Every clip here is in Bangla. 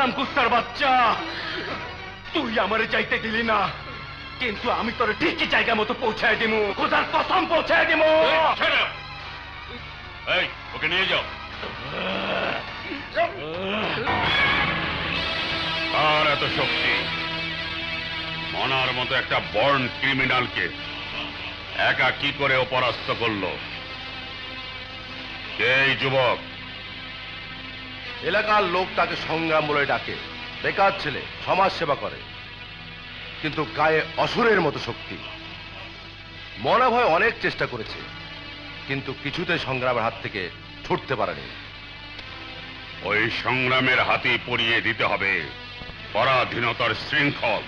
হারাম কুত্তার বাচ্চা, তুই আমারে যাইতে দিলি না, কিন্তু আমি তোর ঠিকই জায়গা মতো পৌঁছায় দিমু, খোদার কসম পৌঁছায় দিমু। এই ওকে নিয়ে যাও। আর এত শক্তি মনার মতো একটা বর্ন ক্রিমিনালকে একা কি করে ও পরাস্ত করলো? এই যুবক? এলাকার লোক তাকে সংগ্রাম বলে ডাকে। বেকার ছেলে, সমাজ সেবা করে, কিন্তু গায়ে অসুরের মতো শক্তি। মনা ভয় অনেক চেষ্টা করেছে, কিন্তু কিছুতে সংগ্রামের হাত থেকে ছুটতে পারেনি। ওই সংগ্রামের হাতে পরিয়ে দিতে হবে পরাধীনতার শৃঙ্খল।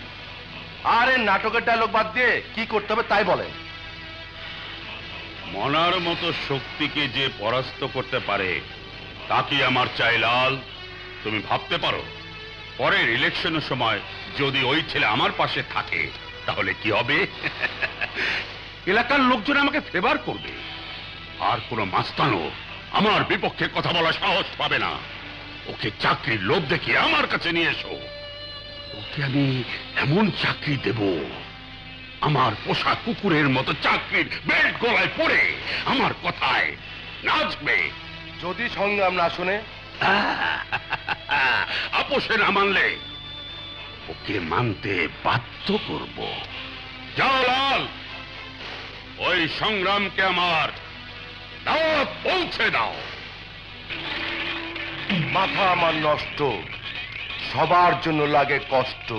আর এই নাটকের ডায়লগ বাদ দিয়ে কি করতে হবে তাই বলেন। মনার মতো শক্তিকে যে পরাস্ত করতে পারে তাকে আমার চাই লাল। তুমি ভাবতে পারো পরের ইলেকশনের সময় যদি ওই ছেলে আমার পাশে থাকে তাহলে কি হবে? এলাকার লোকজন আমাকে ফেভার করবে, আর কোনো মাস্তানও আমার বিপক্ষে কথা বলার সাহস পাবে না। ওকে চাকরির লোভ দেখিয়ে আমার কাছে নিয়ে এসো, ওকে আমি এমন চাকরি দেব, আমার পোষা কুকুরের মতো চাকরির বেল্ট গলায় পড়ে আমার কথায় নাচবে। যদি সংগ্রাম না শুনে? আপোষে না মানলে ওকে মানতে বাধ্য করব। যাও লাল, ওই সংগ্রামকে আমার দাওয়াত পৌঁছে দাও। মাথা আমার নষ্ট, সবার জন্য লাগে কষ্ট।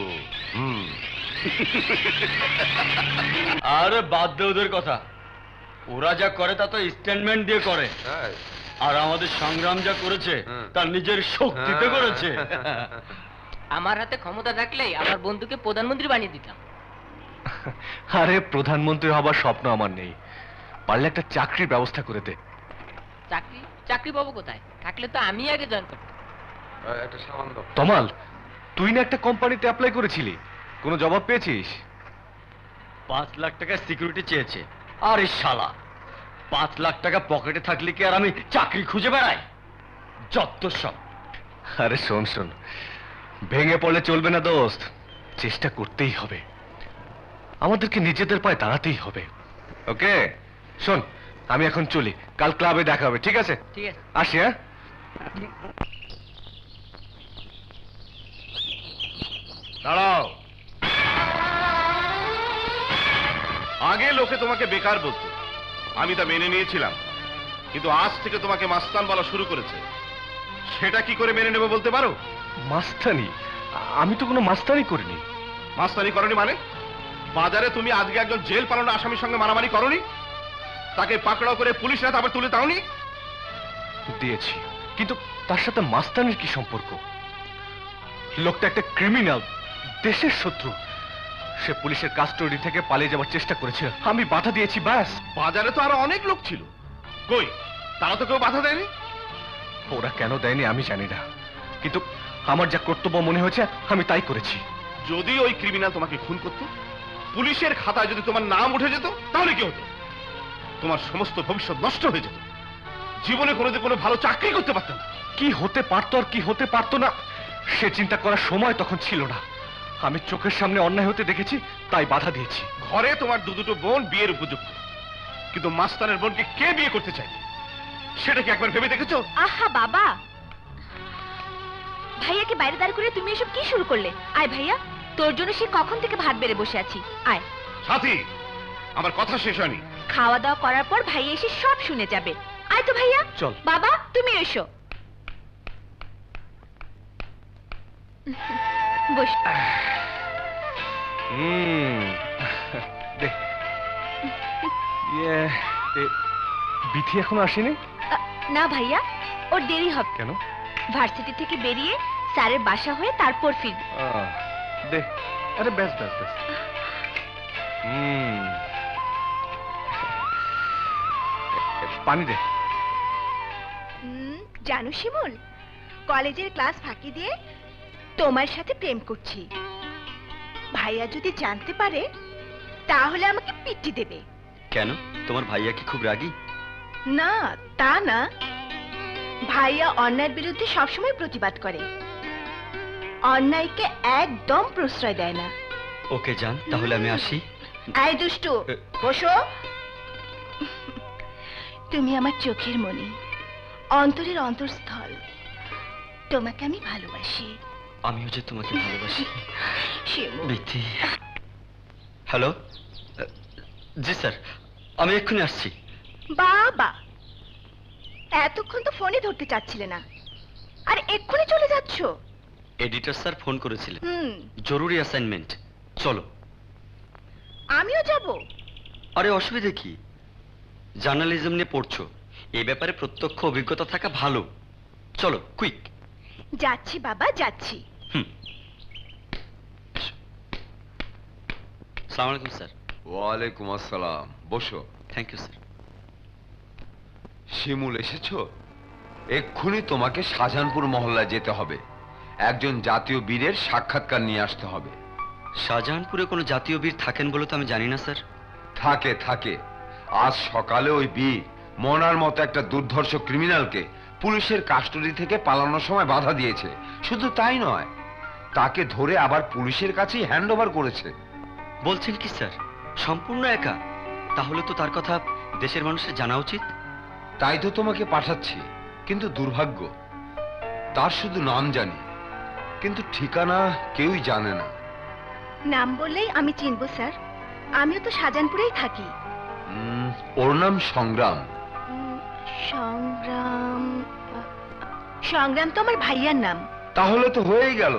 আরে বাদ দে ওদের কথা, ওরা যা করে তা তো স্টেটমেন্ট দিয়ে করে, আর আমাদের সংগ্রাম যা করেছে তার নিজের শক্তিতে করেছে। আমার হাতে ক্ষমতা থাকলেই আমার বন্ধুকে প্রধানমন্ত্রী বানিয়ে দিতাম। আরে প্রধানমন্ত্রী হবার স্বপ্ন আমার নেই, পারলে একটা চাকরির ব্যবস্থা করে দে। চাকরি চাকরি পাবো কোথায়? থাকলে তো আমি আগে জয়েন করতাম। তমাল, তুই না একটা কোম্পানিতে অ্যাপ্লাই করেছিলি, কোনো জবাব পেয়েছিস? 5 লাখ টাকা সিকিউরিটি চেয়েছে। আরে শালা, 5 লাখ টাকা পকেটে থাকলে কি আর আমি চাকরি খুঁজে বেড়াই? যত সব। আরে শোন শোন, ভেঙে পড়লে চলবে না দোস্ত, চেষ্টা করতেই হবে, আমাদেরকে নিজেদের পায়ে দাঁড়াতেই হবে। ওকে শোন, আমি এখন চলি, কাল ক্লাবে দেখা হবে, ঠিক আছে? ঠিক আছে, আসি। হ্যাঁ, দাঁড়াও। আগে লোকে তোমাকে বেকার বলতো, আমি তা মেনে নিয়েছিলাম, কিন্তু আজ থেকে তোমাকে মাস্তান বলা শুরু করেছে। সেটা কি করে মেনে নেবে বলতে পারো? মাস্তানি? আমি তো কোনো মাস্তানি করিনি। মাস্তানি করনি মানে? বাজারে তুমি আজকে একজন জেল পালানো আসামির সঙ্গে মারামারি করনি? তাকে পাকড়াও করে পুলিশরা আবার তুলে দাওনি? দিয়েছি, কিন্তু তার সাথে মাস্তানির কি সম্পর্ক? লোকটা একটা ক্রিমিনাল, দেশের শত্রু। সে পুলিশের কাস্টডি থেকে পালিয়ে যাওয়ার চেষ্টা করেছিল, আমি বাধা দিয়েছি, ব্যাস। বাজারে তো আরো অনেক লোক ছিল, কই তারা তো কেউ বাধা দেয়নি? ওরা কেন দেয়নি আমি জানি না, কিন্তু আমার যা কর্তব্য মনে হয়েছে আমি তাই করেছি। যদি ওই ক্রিমিনাল তোমাকে খুন করত, পুলিশের খাতায় যদি তোমার নাম উঠে যেত, তাহলে কি হতো? তোমার সমস্ত ভবিষ্যৎ নষ্ট হয়ে যেত, জীবনে কোনো ভালো চাকরি করতে পারত না। কি হতে পারতো আর কি হতে পারতো না সে চিন্তা করার সময় তখন ছিল না। আমি চোখের সামনে অন্যায় হতে দেখেছি, তাই বাধা দিয়েছি। ঘরে তোমার দুটো বোন বিয়ের উপযুক্ত, কিন্তু মাস্তানের বোনকে কে বিয়ে করতে চায় সেটা কি একবার ভেবে দেখেছো? আহা বাবা, ভাইয়াকে বাইরে দাঁড় করে তুমি এসব কি শুরু করলে? আয় ভাইয়া, তোর জন্য সে কখন থেকে ভাত বেড়ে বসে আছি। আয়। সাথী, আমার কথা শেষ হয়নি। খাওয়া দাওয়া করার পর ভাইয়া এসে সব শুনে যাবে। আয় তো ভাইয়া। চল। বাবা তুমি এসো, বস। দেখ, বিথি এখনো আসেনি? না ভাইয়া, ওর দেরি হবে। কেন? ভার্সিটি থেকে বেরিয়ে স্যারের বাসা হয়ে তারপর ফিরবে। দে, আরে ব্যাস ব্যাস ব্যাস। পানি দে। জানো শিমুল, কলেজের ক্লাস ফাঁকি দিয়ে তোমার সাথে প্রেম করছি। ভাইয়া যদি জানতে পারে তাহলে আমাকে পিটি দেবে। কেন, তোমার ভাইয়া কি খুব রাগী? না তা না, ভাইয়া অন্যায়ের বিরুদ্ধে সবসময় প্রতিবাদ করে। অন্যায়কে একদম প্রশ্রয় দেয় না। ওকে যান, তাহলে আমি আসি। আয় দুষ্টু, বসো। তুমি আমার চোখের মণি, অন্তরের অন্তঃস্থল। তোমাকে আমি ভালোবাসি। আমিও যে তোমাকে ভালোবাসি শিমু। বিথি। হ্যালো, জি স্যার, আমি এক্ষুনি আসছি। বাবা, এতক্ষণ তো ফোনই ধরতে চাচ্ছিলে না, আর এক্ষুনি চলে যাচ্ছ? এডিটর স্যার ফোন করেছিলেন, হুম, জরুরি অ্যাসাইনমেন্ট। চলো। আমিও যাব। আরে অসুবিধে কি, জার্নালিজম নিয়ে পড়ছো, এই ব্যাপারে প্রত্যক্ষ অভিজ্ঞতা থাকা ভালো। চলো কুইক। যাচ্ছি বাবা, যাচ্ছি। হুম। আসসালামু আলাইকুম স্যার। ওয়ালাইকুম আসসালাম, বসো। Thank you sir. শিমুল এসেছো? এক্ষুনি তোমাকে শাহজাহানপুর মহল্লায় যেতে হবে, একজন জাতীয় বীরের সাক্ষাৎকার নিয়ে আসতে হবে। শাহজাহানপুরে কোনো জাতীয় বীর থাকেন বলে তো আমি জানি না স্যার। থাকে থাকে, আজ সকালে ওই বীর মনার মতো একটা দুর্ধর্ষ ক্রিমিনালকে পুলিশের কাস্টডি থেকে পালানোর সময় বাধা দিয়েছে। শুধু তাই নয়, তাকে ধরে আবার পুলিশের কাছেই হ্যান্ড ওভার করেছে। বলছেন কি স্যার, সম্পূর্ণ একা? তাহলে তো তার কথা দেশের মানুষের জানা উচিত। তাই তো তোমাকে পাঠাচ্ছি, কিন্তু দুর্ভাগ্য, তার শুধু নাম জানি, কিন্তু ঠিকানা কেউই জানে না। নাম বললেই আমি চিনব স্যার, আমিও তো শাহজাহানপুরেই থাকি। ওর নাম সংগ্রাম। সংগ্রাম? সংগ্রাম তো আমার ভাইয়ার নাম। তাহলে তো হয়েই গেল।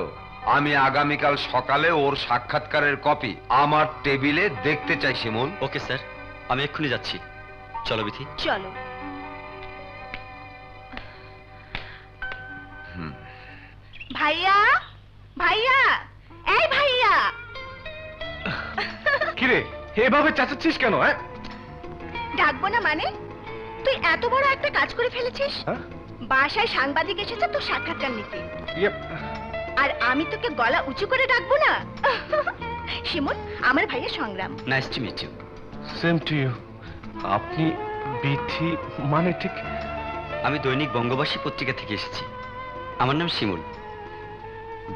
আমি আগামীকাল সকালে ওর সাক্ষাৎকারের কপি আমার টেবিলে দেখতে চাই শিমুল। ওকে স্যার, আমি এক্ষুনি যাচ্ছি। চলো বিথি। চলো। ভাইয়া, ভাইয়া, এই ভাইয়া। কিরে, এভাবে চেঁচাচ্ছিস কেন? হ্যাঁ, ডাকবো না মানে? তুই এত বড় একটা কাজ করে ফেলেছিস। হ্যাঁ? বাসায় সাংবাদিক এসেছে তোর সাক্ষাৎকার নিতে, ইয়ে, আর আমি তোকে গলা উঁচু করে ডাকবো না? শিমুল, আমার ভাইয়া Sangram. Nice to meet you. Same to you. আপনি বিথি মানে ঠিক? আমি দৈনিক বঙ্গবাসী পত্রিকা থেকে এসেছি। আমার নাম শিমুল।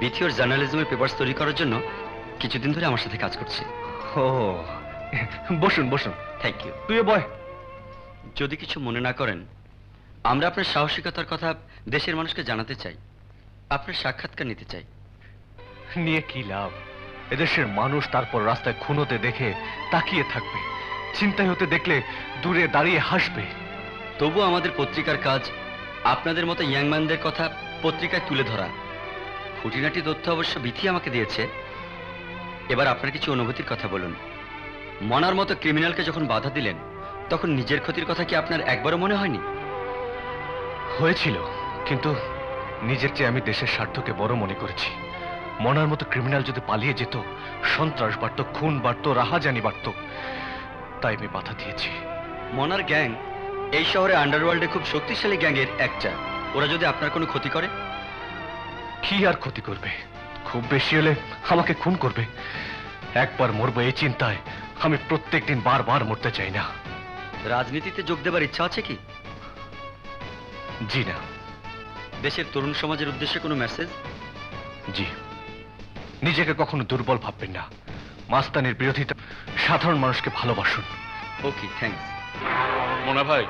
বিথি ওর জার্নালিজমের পেপারস তৈরি করার জন্য কিছুদিন ধরে আমার সাথে কাজ করছে। ও, বসুন বসুন। Thank you. তুই বয়। যদি কিছু মনে না করেন, আমরা আপনার সাহসিকতার কথা দেশের মানুষকে জানাতে চাই, আপনার সাক্ষাৎকার নিতে চাই। নিয়ে কি লাভ? এদেশের মানুষ তারপর রাস্তায় খুন হতে দেখে তাকিয়ে থাকবে, চিন্তায় হতে দেখলে দূরে দাঁড়িয়ে হাসবে। তবু আমাদের পত্রিকার কাজ আপনাদের মতো ইয়াংম্যানদের কথা পত্রিকায় তুলে ধরা। খুঁটিনাটি তথ্য অবশ্য বিথি আমাকে দিয়েছে। এবার আপনার কিছু অনুভূতির কথা বলুন। মনার মতো ক্রিমিনালকে যখন বাধা দিলেন, তখন নিজের ক্ষতির কথা কি আপনার একবারও মনে হয়নি? হয়েছিল, কিন্তু নিজের চেয়ে আমি দেশের স্বার্থকে বড় মনে করেছি। মনার মতো ক্রিমিনাল যদি পালিয়ে যেত, সন্ত্রাস বাড়ত, খুন বাড়ত, রাহাজানি বাড়ত, তাই আমি বাধা দিয়েছি। মনার গ্যাং এই শহরে আন্ডারওয়ার্ল্ডে খুব শক্তিশালী গ্যাংয়ের একটা। ওরা যদি আপনার কোনো ক্ষতি করে? কি আর ক্ষতি করবে? খুব বেশি হলে আমাকে খুন করবে। একবার মরবো এই চিন্তায় আমি প্রত্যেকদিন বারবার মরতে চাই না। রাজনীতিতে যোগ দেবার ইচ্ছা আছে কি? জি না। দেশের তরুণ সমাজের উদ্দেশ্যে কোনো মেসেজ? জি। নিজেকে কখনো দুর্বল ভাববেন না। মাস্তানির বিরোধিতা, সাধারণ মানুষকে ভালোবাসুন। ওকে, থ্যাঙ্কস। মোনা ভাই,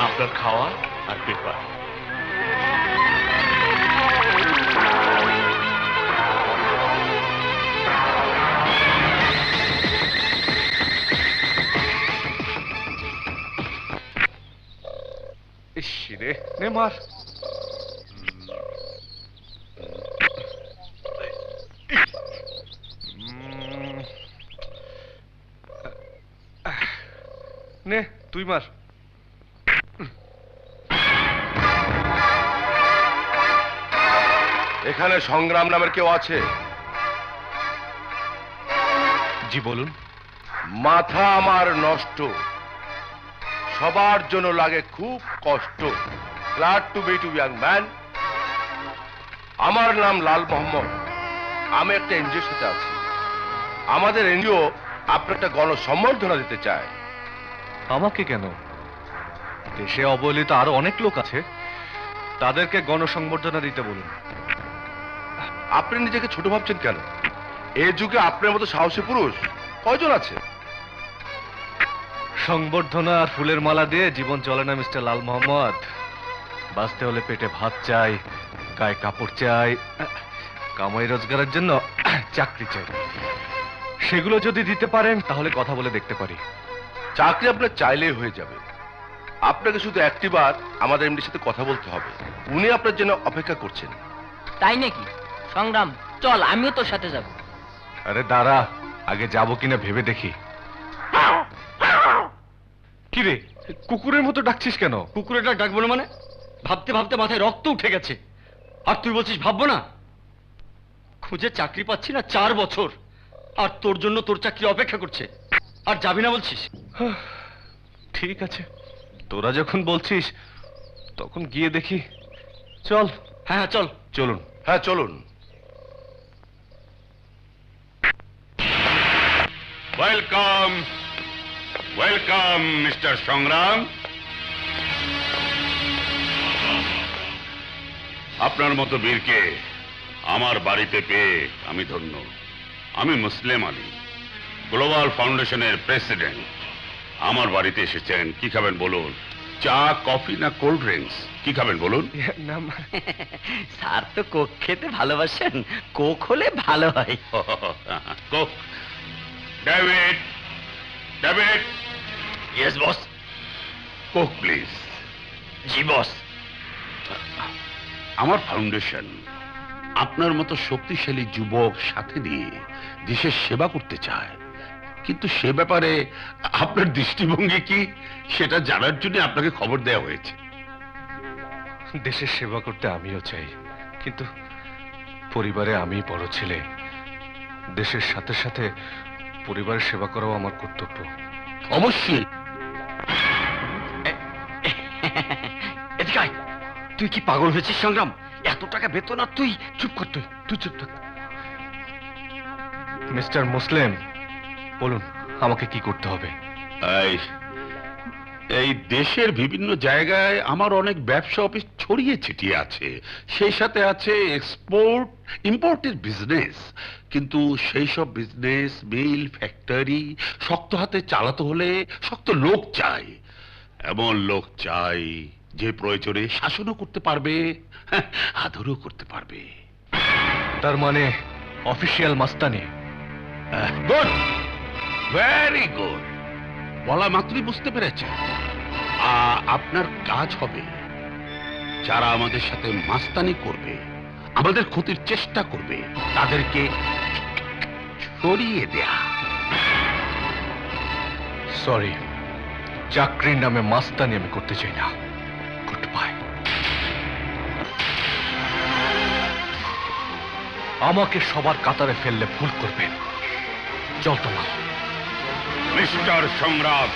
আপনার খাওয়া আর পেপার। ইস রে, নে মার। নে তুই মার। এখানে সংগ্রাম নামের কেউ আছে? জি বলুন। মাথা আমার নষ্ট, সবার জন্য লাগে খুব কষ্ট। Glad to meet you young man. আমার নাম লাল মোহাম্মদ। আমি একটা এনজিওর সাথে আছি। আমাদের এনজিও আপনার একটা গণসম্বর্ধনা দিতে চায়। আমাকে কেন? দেশে অবহেলিত আরো অনেক লোক আছে, তাদেরকে গণসংবর্ধনা দিতে বলুন। আপনি নিজেকে ছোট ভাবছেন কেন? এই যুগে আপনার মতো সাহসী পুরুষ কয়জন আছে? সংবর্ধনা আর ফুলের মালা দিয়ে জীবন চলে না মিস্টার লাল মোহাম্মদ। বাঁচতে হলে পেটে ভাত চাই, গায়ে কাপড় চাই, কামাই রোজগারের জন্য চাকরি চাই। সেগুলো যদি দিতে পারেন তাহলে কথা বলে দেখতে পারি। চাকরি আপনার চাইলেই হয়ে যাবে। আপনাকে শুধু একটিবার আমাদের এমডির সাথে কথা বলতে হবে। উনি আপনার জন্য অপেক্ষা করছেন। তাই নাকি? সংগ্রাম, চল আমিও তোর সাথে যাব। আরে দাঁড়া, আগে যাবো কিনা ভেবে দেখি। কি রে, কুকুরের মতো ডাকছিস কেন? কুকুরেটা ডাকবো না মানে? ভাবতে ভাবতে মাথায় রক্ত উঠে গেছে, আর তুই বলছিস ভাববো না? খুঁজে চাকরি পাচ্ছি না 4 বছর, আর তোর জন্য তোর চাকরি অপেক্ষা করছে, আর যাবি না বলছিস? ঠিক আছে, তোরা যখন বলছিস তখন গিয়ে দেখি। চল। হ্যাঁ চল। চলুন। হ্যাঁ চলুন। ওয়েলকাম, ওয়েলকাম মিস্টার সংগ্রাম। আপনার মতো বীরকে আমার বাড়িতে পেয়ে আমি ধন্য। আমি মুসলিম আলী, গ্লোবাল ফাউন্ডেশনের প্রেসিডেন্ট। আমার বাড়িতে এসেছেন, কি খাবেন বলুন? চা, কফি না কোল্ড ড্রিঙ্কস? কি খাবেন বলুন? স্যার তো কোক খেতে ভালোবাসেন, কোক হলে ভালো হয়। Coke. David, David. Yes boss. Coke please. জি বস। আমার ফাউন্ডেশন আপনার মতো শক্তিশালী যুবক সাথে নিয়ে দেশের সেবা করতে চায়, কিন্তু সে ব্যাপারে আপনার দৃষ্টিভঙ্গি কি সেটা জানার জন্য আপনাকে খবর দেওয়া হয়েছে। দেশের সেবা করতে আমিও চাই, কিন্তু পরিবারে আমি বড় ছেলে। দেশের সাথে সাথে পরিবারের সেবা করাও আমার কর্তব্য। অবশ্যই। এদিকে আয়। তুই কি পাগল হয়েছিস সংগ্রাম? এত টাকা বেতন আর তুই চুপ কর। তুই চুপ থাক। মিস্টার মুসলিম, বলুন আমাকে কি করতে হবে? এই দেশের বিভিন্ন জায়গায় আমার অনেক ব্যবসা অফিস ছড়িয়ে ছিটিয়ে আছে, সেই সাথে আছে এক্সপোর্ট ইম্পোর্টের বিজনেস। কিন্তু সেই সব বিজনেস, মিল, ফ্যাক্টরি শক্ত হাতে চালাতে হলে শক্ত লোক চাই। এমন লোক চাই যে প্রয়োজনে শাসনও করতে পারবে, আদরও করতে পারবে। তার মানে অফিসিয়াল মাস্তানি? Good, very good. বলা মাত্রই বুঝতে পেরেছেন। আপনার কাজ হবে যারা আমাদের সাথে মাস্তানি করবে, আমাদের ক্ষতির চেষ্টা করবে, তাদেরকে সরিয়ে দেয়া। সরি, চাকরির নামে মাস্তানি আমি করতে চাই না। Good bye. আমাকে সবার কাতারে ফেললে ভুল করবেন। চল তোমার। মিস্টার সংগ্রাম,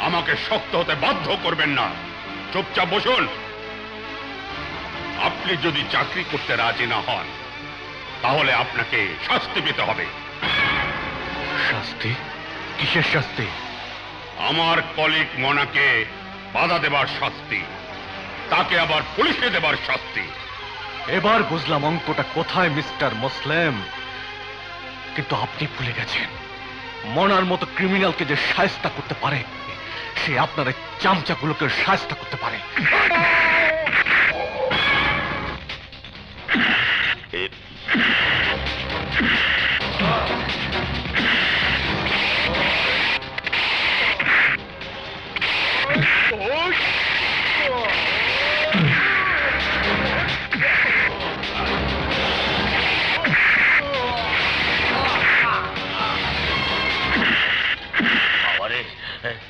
আমাকে শক্ত হতে বাধ্য করবেন না। চুপচাপ বসুন। আপনি যদি চাকরি করতে রাজি না হন তাহলে আপনাকে শাস্তি পেতে হবে। শাস্তি? কিসের শাস্তি? আমার কলিগ মনাকে বাধা দেবার শাস্তি, তাকে আবার পুলিশে দেবার শাস্তি। এবার বুঝলাম অঙ্কটা কোথায় মিস্টার মুসলিম, কিন্তু আপনি ভুলে গেছেন মনার মতো ক্রিমিনালকে যে শায়েস্তা করতে পারে সে আপনার এই চামচাগুলোকে শায়েস্তা করতে পারে।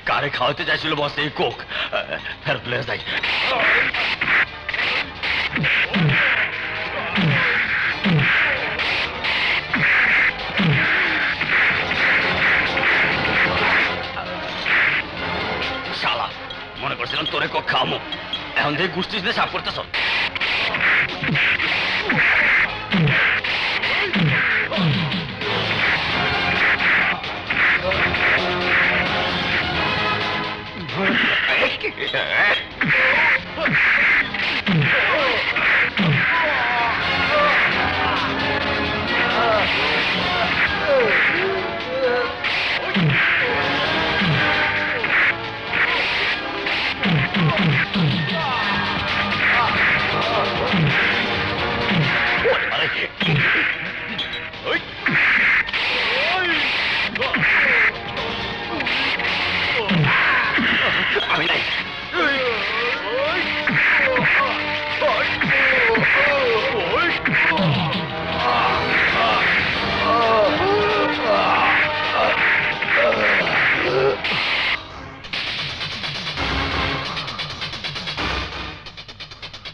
কারে খাওয়াতে চাইছিল বস এই কোক? ফেরত লে যাই। শালা, মনে করছিলাম তোরে কোক খাওয়ামো, এখন থেকে গুষ্টিস দিয়ে সাফ করতেছ।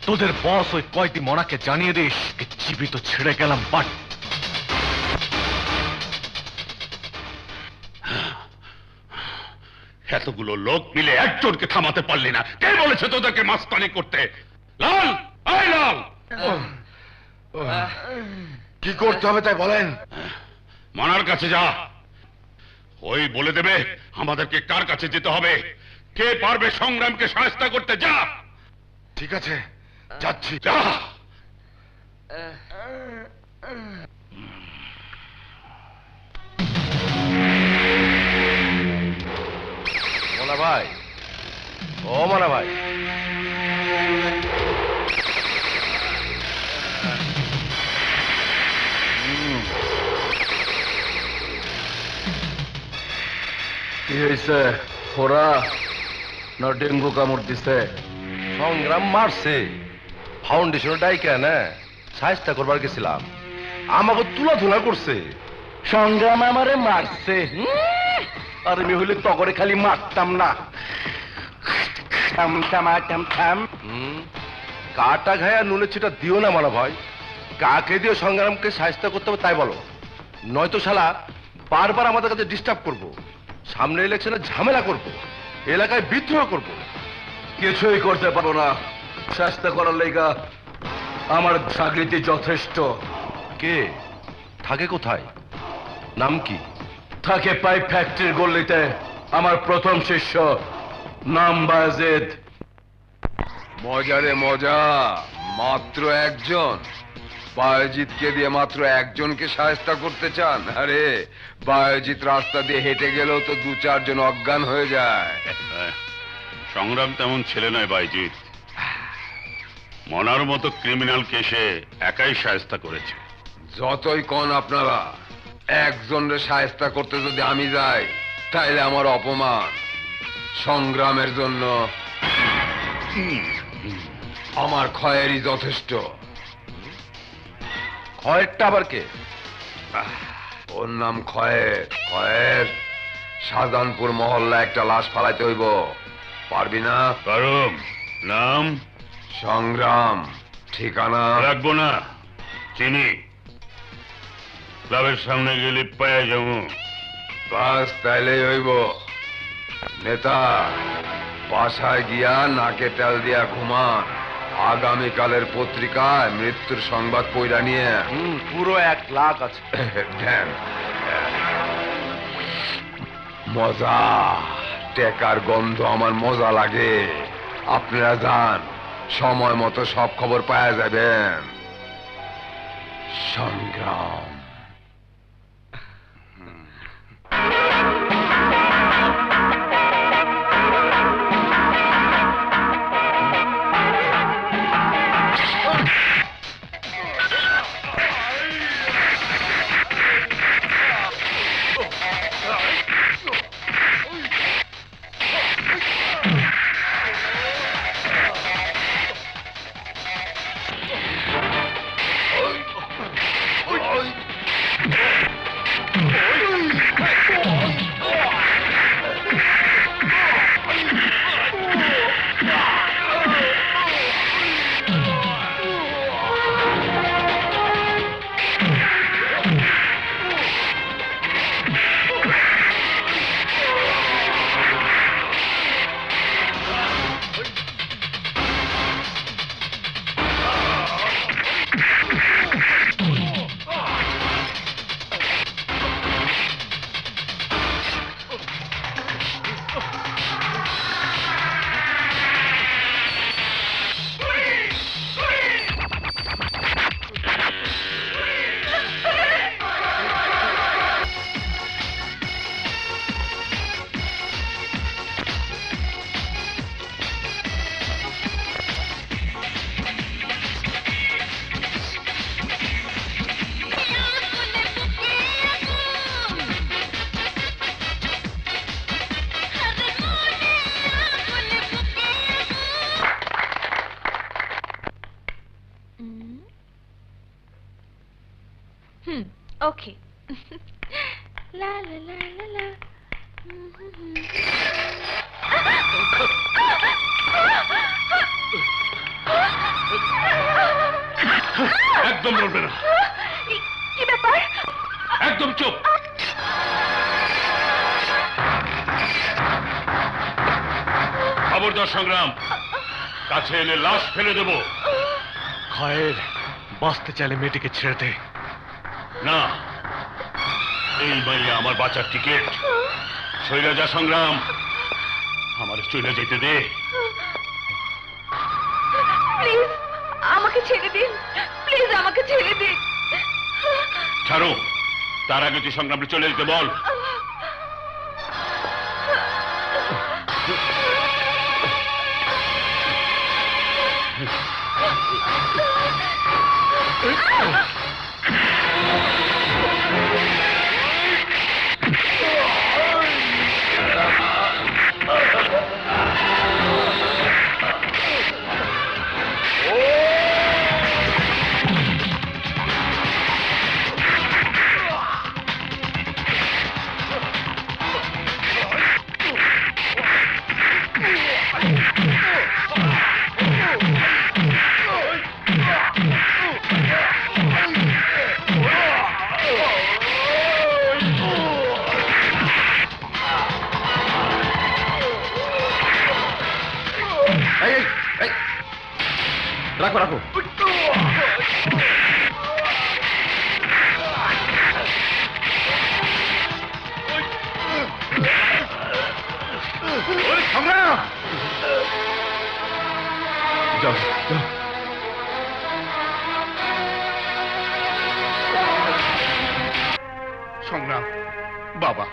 তোদের বস ওই কয়টি মনাকে জানিয়ে দিস জীবিত ছেড়ে গেলাম বাট এতগুলো লোক মিলে একজনকে থামাতে পারলি না। কে বলেছে তোদেরকে মাস্তানি করতে? লাল, এই লাল, কি করতে হবে তাই বলেন। মনার কাছে যা, ওই বলে দেবে আমাদেরকে কার কাছে যেতে হবে, কে পারবে সংগ্রামকে সাহায্য করতে। যা। ঠিক আছে, যাচ্ছি। যা। মোনা ভাই, ও মোনা ভাই, কি হয়েছে? খোরা না ডেঙ্গু কামড় দিছে? সংগ্রাম মারছে, ফাউন্ডেশন ডাইকে না সাহায্য করবার গেছিলাম, আমাকে তুলাধুলা করছে। সংগ্রাম আমারে মারছে? আর আমি হইলে তগরে খালি মারতাম না। থাম থাম থাম থাম। কাটা ঘায়া নুনে ছিটা দিও না মানা ভাই, কাকে দিয়ে সংগ্রামকে সাহায্য করতে হবে তাই বলো, নয়তো শালা বারবার আমাদের কাছে ডিস্টার্ব করব, সামনে ইলেকশনে ঝামেলা করব, এলাকায় বিদ্রোহ করব। কিছুই করতে পারবো না। চেষ্টা করার লেগা আমার চাকরিতে যথেষ্ট। কে থাকে কোথায়, নাম কি? থাকে পাইপ ফ্যাক্টরির গল্লিতে, আমার প্রথম শিষ্য, নাম বায়েজিদ। মজারে মজা, মাত্র একজন? বায়োজিৎকে দিয়ে মাত্র একজনকে সাহায্য করতে চান? আরে বায়োজিৎ রাস্তা দিয়ে হেঁটে গেলেও তো 2-4 জন অজ্ঞান হয়ে যায়। সংগ্রাম তেমন ছেলে নয় বাইজিৎ, মনার মতো ক্রিমিনাল কেসে একাই সাহায্য করেছে। যতই কোন আপনারা, একজনের সাহায্য করতে যদি আমি যাই তাইলে আমার অপমান। সংগ্রামের জন্য আমার ক্ষয়েরই যথেষ্ট। খয়েরটা আবার কে? ওর নাম খয়ের। খয়ের, শাহজাহানপুর মহল্লা একটা লাশ ফালাইতে হইব, পারবি না? কারণ নাম সংগ্রাম। ঠিকানা রাখবো না, চিনি, ক্লাবের সামনে গেলে পায়ে যাবো। বাস তাইলেই হইব। নেতা, বাসায় গিয়া নাকে তেল দিয়া ঘুমান, আগামীকালের পত্রিকায় মৃত্যুর সংবাদ পইরা নিয়ে পুরো 1 লাখ আছে। দেন। মজা, টেকার গন্ধ আমার মজা লাগে। আপনারা যান, সময় মতো সব খবর পাওয়া যাবেন। সংগ্রাম। ওকে। লা লা লা লা লা। একদম লড়বে না, কি ব্যাপার? একদম চুপ। খবরদার সংগ্রাম, কাছে এলে লাশ ফেলে দেব। খায়ের বাঁচতে চাইলে মেয়েটিকে ছেড়ে দে। না, এই মাইয়া আমার বাঁচার টিকিট। শৈলজা সংগ্রাম, আমার চলে যেতে দে। প্লিজ আমাকে ছেড়ে দিন, প্লিজ আমাকে ছেড়ে দিন। ছাড়ো, তার আগে তুই সংগ্রামে চলে যেতে বল। রাখো রাখো। যাও যাও। সংগ্রাম বাবা,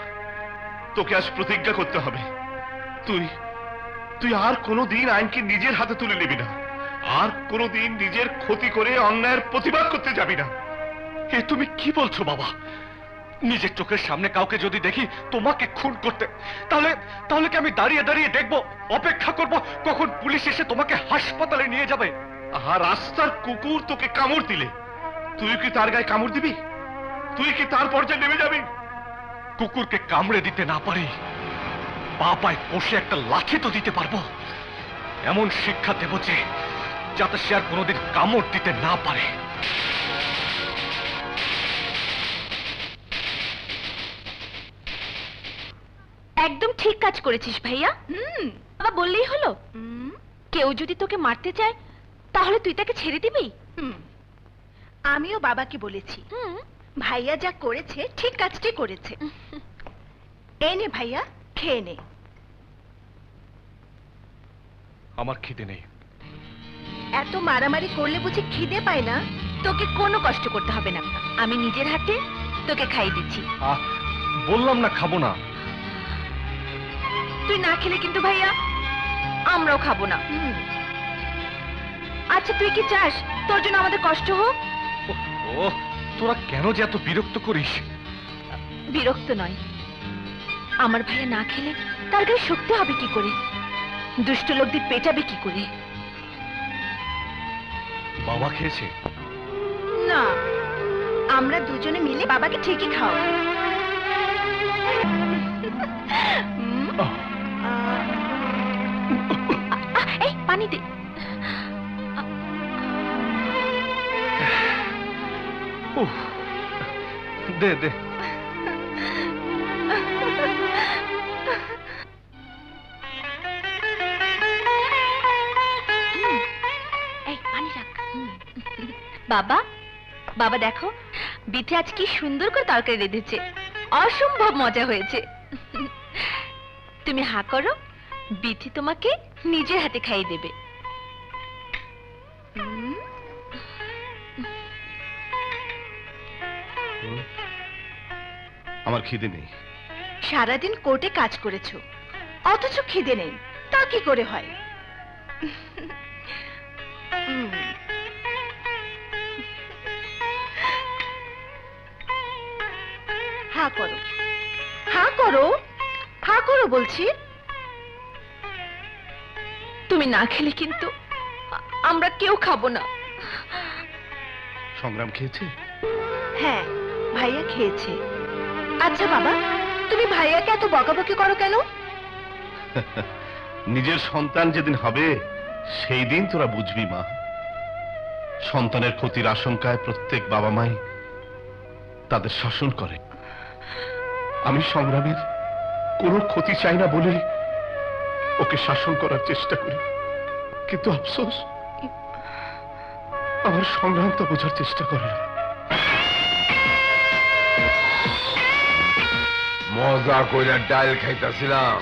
তোকে আজ প্রতিজ্ঞা করতে হবে, তুই তুই আর কোনোদিন আইনকে নিজের হাতে তুলে নিবি না, আর কোনোদিন নিজের ক্ষতি করে অন্যায়ের প্রতিবাদ করতে যাবি না। এ তুমি কি বলছো বাবা? নিজের চোখের সামনে কাউকে যদি দেখি তোমাকে খুন করতে, তাহলে তাহলে কি আমি দাঁড়িয়ে দাঁড়িয়ে দেখবো, অপেক্ষা করব কখন পুলিশ এসে তোমাকে হাসপাতালে নিয়ে যাবে? আর রাস্তার কুকুর তোকে কামড় দিলে তুই কি তার গায়ে কামড় দিবি? তুই কি তার পর্যায়ে নেমে যাবি? কুকুরকে কামড়ে দিতে না পারি, পা পায়ে কষে একটা লাঠি তো দিতে পারবো। এমন শিক্ষা দেব যে যাতে সে আর কোনোদিন কামড় দিতে না পারে। একদম ঠিক কাজ করেছিস ভাইয়া। বাবা বললেই হলো। কেউ যদি তোকে মারতে চায় তাহলে তুই তাকে ছেড়ে দিবি? আমিও বাবাকে বলেছি, ভাইয়া যা করেছে ঠিক কাজটি করেছে। এই নে ভাইয়া, খেয়ে নে। আমার খিদে নেই। এত মারামারি করলে বুঝি খিদে পায় না? তোকে কোনো কষ্ট করতে হবে না, আমি নিজের হাতে তোকে খাইয়ে দিচ্ছি। বললাম না খাবো না। তুই না খেলে কিন্তু ভাইয়া আমরাও খাবো না। আচ্ছা তুই কি চাস তোর জন্য আমাদের কষ্ট হোক? ও তোরা কেন যে এত বিরক্ত করিস? বিরক্ত নয়, আমার ভাইয়া না খেলে তার গায়ে শক্তি হবে কি করে, দুষ্ট লোকদের পেটাবে কি করে? বাবা খেয়েছে? না, আমরা দুজনে মিলে বাবাকে ঠিকই খাও। এই পানি দে। দে দে। এই পানি রাখ। বাবা, বাবা দেখো বিথি আজ কি সুন্দর করে তরকারি রেঁধেছে, অসম্ভব মজা হয়েছে। তুমি হা করো, বিথি তোমাকে নিজের হাতে খাইয়ে দেবে। আমার খিদে নেই। সারাদিন কোর্টে কাজ করেছো, অথচ খিদে নেই, তা কি করে হয়? হা করো, হা করো, হা করো বলছি। তুমি না খেলে কিন্তু আমরা কেউ খাবো না। সংগ্রাম খেয়েছে? হ্যাঁ, ভাইয়া খেয়েছে। আচ্ছা বাবা, তুমি ভাইয়াকে এত বকাবকি করো কেন? নিজের সন্তান যেদিন হবে সেই দিন তোরা বুঝবি মা। সন্তানের ক্ষতির আশঙ্কায় প্রত্যেক বাবা মাই তাদের শাসন করে। আমি সংগ্রামের কোনো ক্ষতি চাই না বলেই ওকে শাসন করার চেষ্টা করি, কিন্তু আফসোস আমার সংগ্রাম তো বোঝার চেষ্টা করে না। মজা কইরা ডাল খাইতাছিলাম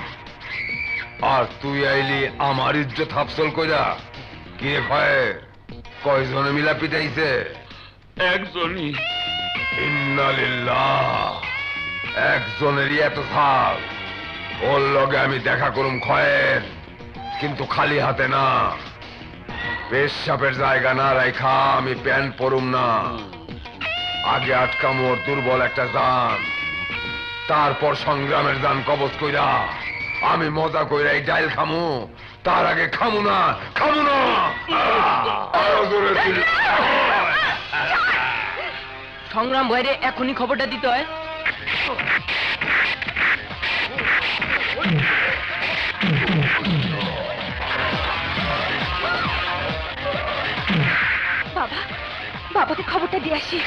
আর তুই আইলি আমার ইজ্জত হাফসল কইরা। কি রে কয়, কয়জনে মিলা পিটাইছে? একজনই। ইন্নালিল্লাহ, একজনেরই এত থাক। ওর লগে আমি দেখা করুম খয়ের, কিন্তু খালি হাতে না। পেশাবের জায়গা না রাইখা আমি প্যান্ট পরুম না। আগে আটকা মোর দুর্বল একটা জান, তারপর সংগ্রামের জান কবজ কইরা আমি মজা কইরা এই ডাইল খামু। তার আগে খামু না, খামু না। আরো জোরে তুলি। সংগ্রাম ভাইরে এখনই খবরটা দিতে হয়। বাবা, বাবাকে খবরটা দিয়ে আসি।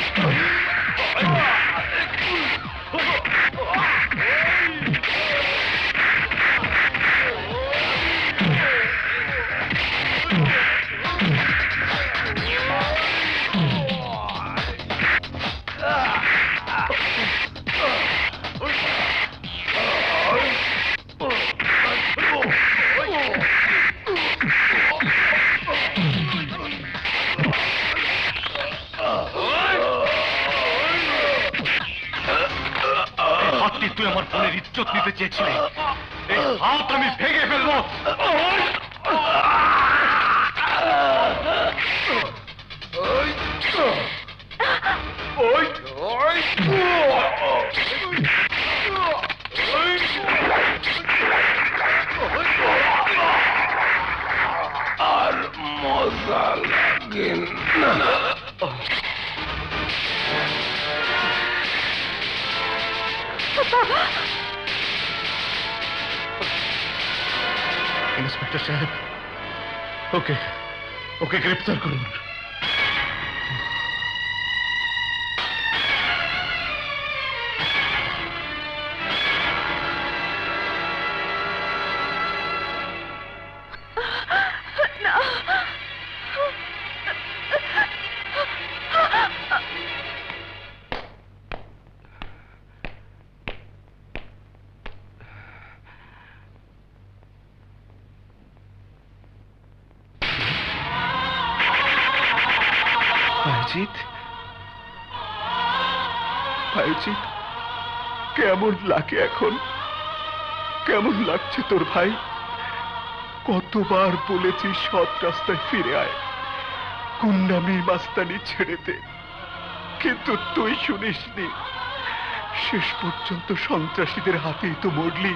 তুই আমার বোনের ইজ্জত নিতে চেয়েছিলি, এই হাত আমি ভেঙে ফেলবো। আর মজা লাগে না। ইন্সপেক্টর সাহেব, ওকে ওকে গ্রেপ্তার করুন। বায়জিৎ, বায়জিৎ, কেমন লাগে এখন? কেমন লাগছে তোর ভাই? কতবার বলেছি সৎ রাস্তায় ফিরে আয়, গুন্ডামি মাস্তানি ছেড়ে দে, কিন্তু তুই শুনিসনি। শেষ পর্যন্ত সন্ত্রাসীদের হাতেই তো মরলি।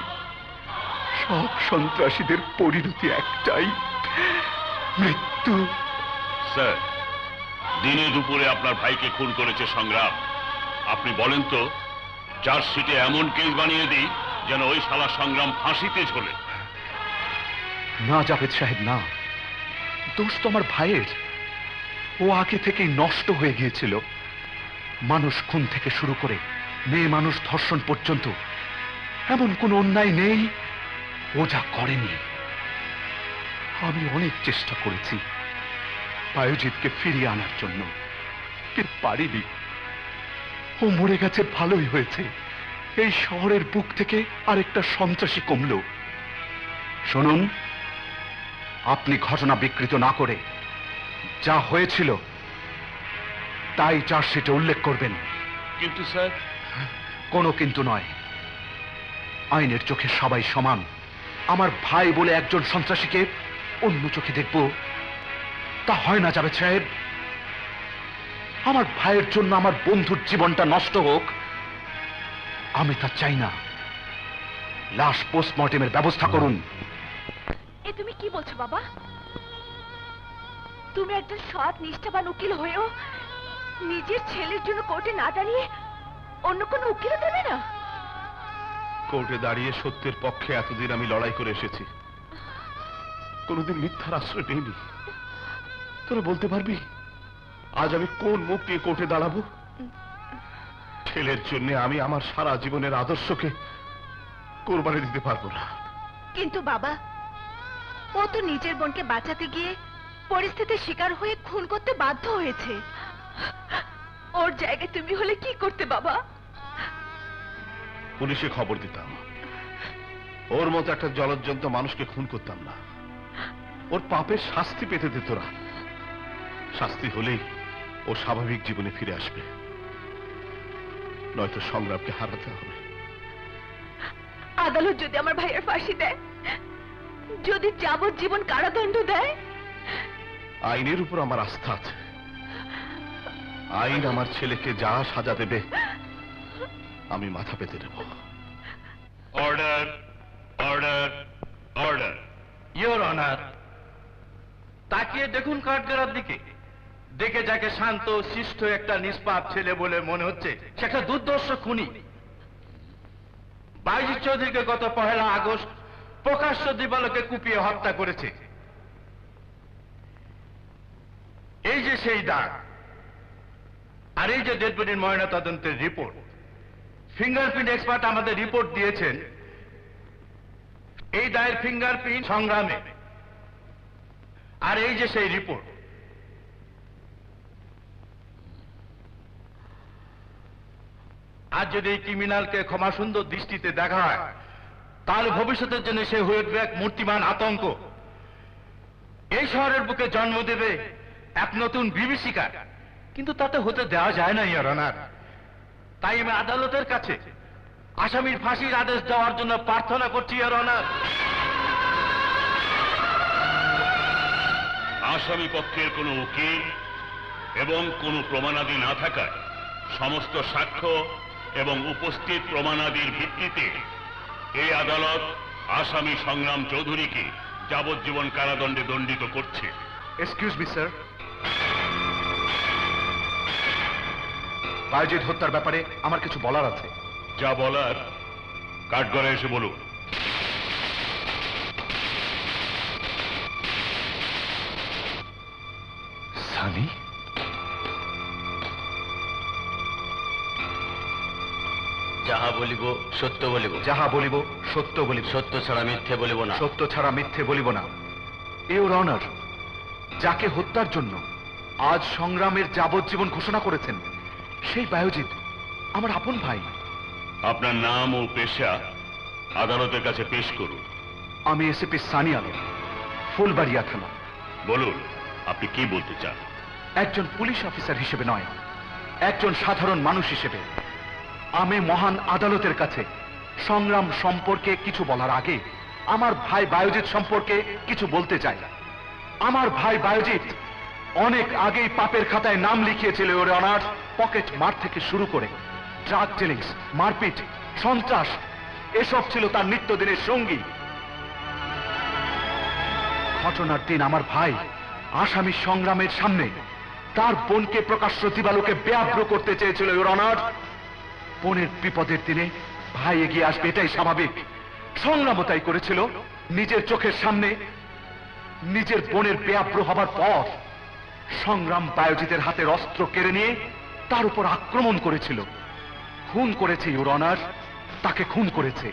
সব সন্ত্রাসীদের পরিণতি একটাই, মৃত্যু। স্যার, দিনে দুপুরে আপনার ভাইকে খুন করেছে সংগ্রাম। আপনি বলেন তো, চার্জশিটে এমন কেস বানিয়ে দিই যেন ওই শালা সংগ্রাম ফাঁসিতে ঝোলে। না জাভেদ সাহেব, না। দোষ তো আমার ভাইয়ের। ও আগে থেকেই নষ্ট হয়ে গিয়েছিল। মানুষ খুন থেকে শুরু করে মেয়ে মানুষ ধর্ষণ পর্যন্ত এমন কোন অন্যায় নেই ও যা করেনি। আমি অনেক চেষ্টা করেছি বায়জিৎকে ফিরিয়ে আনার জন্য, কিন্তু পারিনি। ও মরে গেছে, ভালোই হয়েছে। এই শহরের বুক থেকে আরেকটা সন্ত্রাসী কমল। শুনুন, আপনি ঘটনা বিকৃত না করে যা হয়েছিল তাই চার্জশিটে উল্লেখ করবেন। কিন্তু স্যার, কোনো কিন্তু নয়। আইনের চোখে সবাই সমান। আমার ভাই বলে একজন সন্ত্রাসীকে অন্য চোখে দেখব, তা হয় না জাভেদ সাহেব। আমার ভাইয়ের জন্য আমার বন্ধুর জীবনটা নষ্ট হোক, আমি তা চাই না। লাশ পোস্টমর্টেমের ব্যবস্থা করুন। এ তুমি কি বলছো বাবা? তুমি একজন সৎ নিষ্ঠাবান উকিল হয়েও নিজের ছেলের জন্য কোর্টে না দাঁড়িয়ে অন্য কোনো উকিলও দেবে না? কোর্টে দাঁড়িয়ে সত্যের পক্ষে এতদিন আমি লড়াই করে এসেছি, কোনোদিন মিথ্যার আশ্রয় নেইনি। তোরা বলতে পারবি আজ আমি কোন মুখ নিয়ে কোর্টে দাঁড়াবো? ছেলের জন্য আমি আমার সারা জীবনের আদর্শকে কোরবানি দিতে পারবো না। কিন্তু বাবা, ও তো নিজের বোনকে বাঁচাতে গিয়ে পরিস্থিতির শিকার হয়ে খুন করতে বাধ্য হয়েছে। ওর জায়গায় তুমি হলে কি করতে বাবা? পুলিশে খবর দিতাম, ওর মতো একটা জলজ্জন্ত মানুষকে খুন করতাম না। ওর পাপের শাস্তি পেতে দিত না। শাস্তি হলেই ও স্বাভাবিক জীবনে ফিরে আসবে, নয়তো সংগ্রামকে হারাতে হবে। আদালত যদি আমার ভাইয়ের ফাঁসি দেয়, যদি যাবজ্জীবন কারাদণ্ড দেয়, আইনের উপর আমার আস্থা আছে। আইন আমার ছেলেকে যা সাজা দেবে আমি মাথা পেতে নেব। Order, order, order. Your honour, তাকিয়ে দেখুন কাঠগড়ার দিকে। দেখে যাকে শান্ত শিষ্ট একটা নিষ্পাপ ছেলে বলে মনে হচ্ছে, সে একটা দুর্দর্শ খুনি। বাইজিৎ চৌধুরীকে গত 1 আগস্ট প্রকাশ্য দিবালোকে কুপিয়ে হত্যা করেছে। এই যে সেই দাগ, আর এই যে ডেড বডির ময়না তদন্তের রিপোর্ট। ফিঙ্গারপ্রিন্ট এক্সপার্ট আমাদের রিপোর্ট দিয়েছেন এই দায়ের ফিঙ্গারপ্রিন্ট সংগ্রামে। আর এই যে সেই রিপোর্ট। আজ যদি এই ক্রিমিনালকে ক্ষমাসুন্দর দৃষ্টিতে দেখা হয়, তাহলে ভবিষ্যতের জন্য সে হয়ে উঠবে এক মূর্তিমান আতঙ্ক। এই শহরের বুকে জন্ম দেবে এক নতুন বিভীষিকা। কিন্তু তাতে হতে দেওয়া যায় না ইয়োর অনার। তাই আমি আদালতের কাছে আসামির ফাঁসির আদেশ দেওয়ার জন্য প্রার্থনা করছি ইয়োর অনার। আসামি পক্ষের কোনো উকিল এবং কোনো প্রমাণাদি না থাকায় সমস্ত সাক্ষ্য এবং উপস্থিত প্রমাণাদির ভিত্তিতে এই আদালত আসামি সংগ্রাম চৌধুরীকে যাবজ্জীবন কারাদণ্ডে দণ্ডিত করছে। এক্সকিউজ মি স্যার, বায়জিৎ হত্যার ব্যাপারে আমার কিছু বলার আছে। যা বলার কাঠগড়ায় এসে বলুন। সানি, যাহা বলিব সত্য বলিব, যাহা বলিব সত্য বলিব, সত্য ছাড়া মিথ্যে বলিব না। সত্য ছাড়া মিথ্যে বলিব না। ইওর অনার, যাকে হত্যার জন্য আজ সংগ্রামের যাবজ্জীবন ঘোষণা করেছেন, সেই বায়োজিৎ আমার আপন ভাই। আপনার নাম ও পেশা আদালতের কাছে পেশ করুন। আমি এসিপি সানি আলম, ফুলবাড়িয়া থানা। বলুন, আপনি কি বলতে চান? একজন পুলিশ অফিসার হিসেবে নয়, একজন সাধারণ মানুষ হিসেবে আমি মহান আদালতের কাছে সংগ্রাম সম্পর্কে কিছু বলার আগে আমার ভাই বায়োজিৎ সম্পর্কে কিছু বলতে চাই। আমার ভাই বায়োজিৎ অনেক আগেই পাপের খাতায় নাম লিখিয়েছিল ওর অনার। পকেট মার থেকে শুরু করে ড্রাগ ডিলিংস, মারপিট, সন্ত্রাস, এসব ছিল তার নিত্যদিনের সঙ্গী। ঘটনার দিন আমার ভাই আসামি সংগ্রামের সামনে তার বোনকে প্রকাশ্য দিবালোকে বেআব্রু করতে চেয়েছিল ইওর অনার। বোনের বিপদের দিনে ভাই এগিয়ে আসবে এটাই স্বাভাবিক। সংগ্রামও তাই করেছিল। নিজের চোখের সামনে নিজের বোনের বেআব্রু হবার পর সংগ্রাম বায়োজিতের হাতের অস্ত্র কেড়ে নিয়ে তার উপর আক্রমণ করেছিল। খুন করেছে ইওর অনার, তাকে খুন করেছে।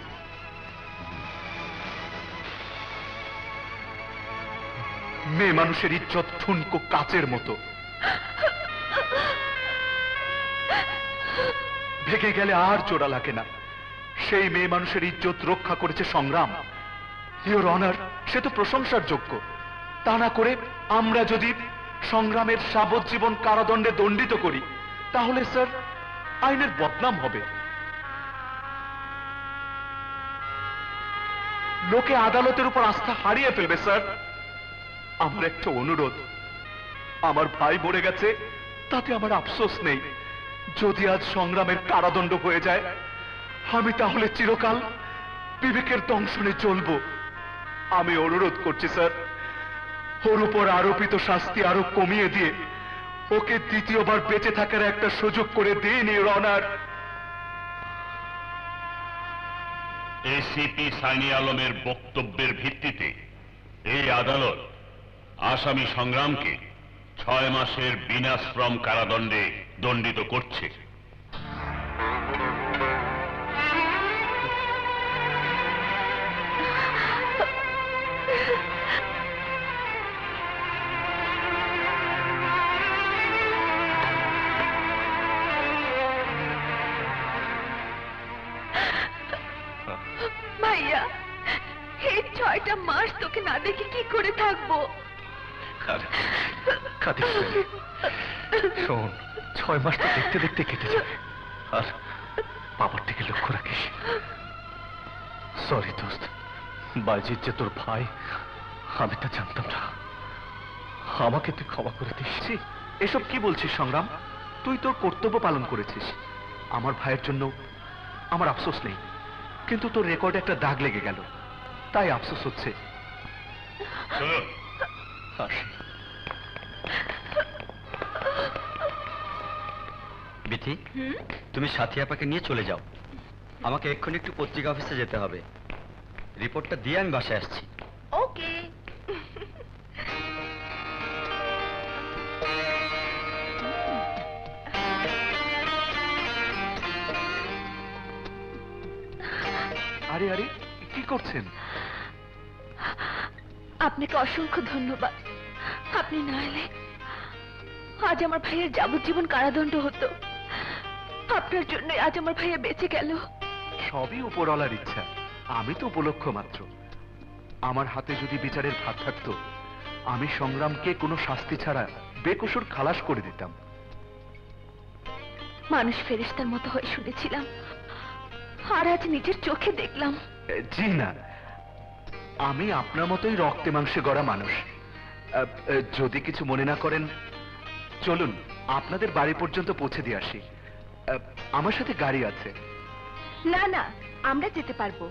মেয়ে মানুষের ইজ্জত ঠুনকো কাচের মতো, ভেঙে গেলে আর জোড়া লাগে না। সেই মেয়ে মানুষের ইজ্জত রক্ষা করেছে সংগ্রাম। ইওর অনার, সে তো প্রশংসার যোগ্য। তা না করে আমরা যদি সংগ্রামের যাবজ্জীবন কারাদণ্ডে দণ্ডিত করি, তাহলে স্যার আইনের বদনাম হবে। লোকে আদালতের উপর আস্থা হারিয়ে ফেলবে স্যার। আমার একটা অনুরোধ, আমার ভাই মরে গেছে, তাতে আমার আফসোস নেই। যদি আজ সংগ্রামের কারাদণ্ড হয়ে যায়, আমি তাহলে চিরকাল বিবেকের দংশনে চলব। আমি অনুরোধ করছি স্যার, ওর উপর আরোপিত শাস্তি আরো কমিয়ে দিয়ে ওকে দ্বিতীয়বার বেঁচে থাকার একটা সুযোগ করে দিন, ইওর অনার। এসিপি সাইনি আলমের বক্তব্যের ভিত্তিতে এই আদালত আসামি সংগ্রামকে 6 মাসের বিনাশ্রম কারাদণ্ডে দণ্ডিত করছে। ভাইয়া, এই 6টা মাস তোকে না দেখে কি করে থাকবো? কাঁদিস না রে। শোন, 6 মাস তো দেখতে দেখতে কেটে যাবে। আর বাবার দিকে লক্ষ্য রাখিস। সরি দোস্ত, বাজিৎ যে তোর ভাই আমি তা জানতাম না। আমাকে তুই ক্ষমা করে দিস। এসব কি বলছিস সংগ্রাম? তুই তোর কর্তব্য পালন করেছিস। আমার ভাইয়ের জন্য আমার আফসোস নেই, কিন্তু তোর রেকর্ডে একটা দাগ লেগে গেল, তাই আফসোস হচ্ছে। আসি। বিথি, তুমি সাথী আপাকে নিয়ে চলে যাও। আমাকে এক্ষুনি একটু পত্রিকা অফিসে যেতে হবে। রিপোর্টটা দিয়ে আমি বাসায় আসছি। ওকে। আরে আরে, কি করছেন? আপনাকে অসংখ্য ধন্যবাদ। আপনি না এলে আজ আমার ভাইয়ের যাবজ্জীবন কারাদণ্ড হতো। আপনার জন্য আজ আমার ভাইয়া বেঁচে গেল। সবই উপরওয়ালার ইচ্ছা, আমি তো উপলক্ষ মাত্র। আমার হাতে যদি বিচারের ভার থাকতো, আমি সংগ্রামকে কোনো শাস্তি ছাড়া বেকসুর খালাস করে দিতাম। মানুষ ফেরেশতার মতো হয়ে শুনেছিলাম, আর আজ নিজের চোখে দেখলাম। জি না, আমি আপনার মতোই রক্তে মাংসে গড়া মানুষ। যদি কিছু মনে না করেন, চলুন আপনাদের বাড়ি পর্যন্ত পৌঁছে দিয়ে আসি। আমার সাথে গাড়ি আছে। না না, আমরা যেতে পারবো।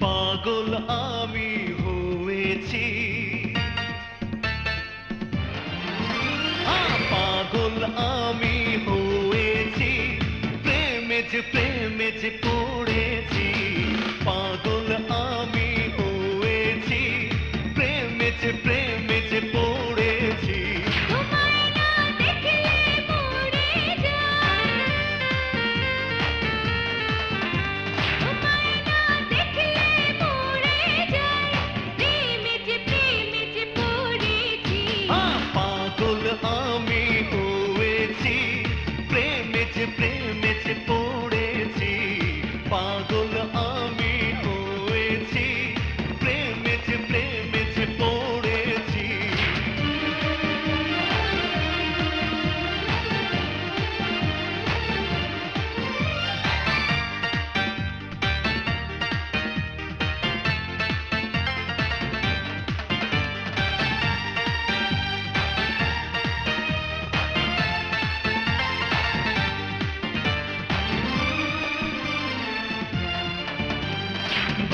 পাগল আমি হয়েছি, পাগল আমি হয়েছি, প্রেমে যে পড়েছি। পাগল আমি হয়েছি, প্রেমে যে পড়েছি। পাগল আমি হয়েছি, প্রেমে যে পড়েছি। পাগল আমি হয়েছি, প্রেমে যে পড়েছি।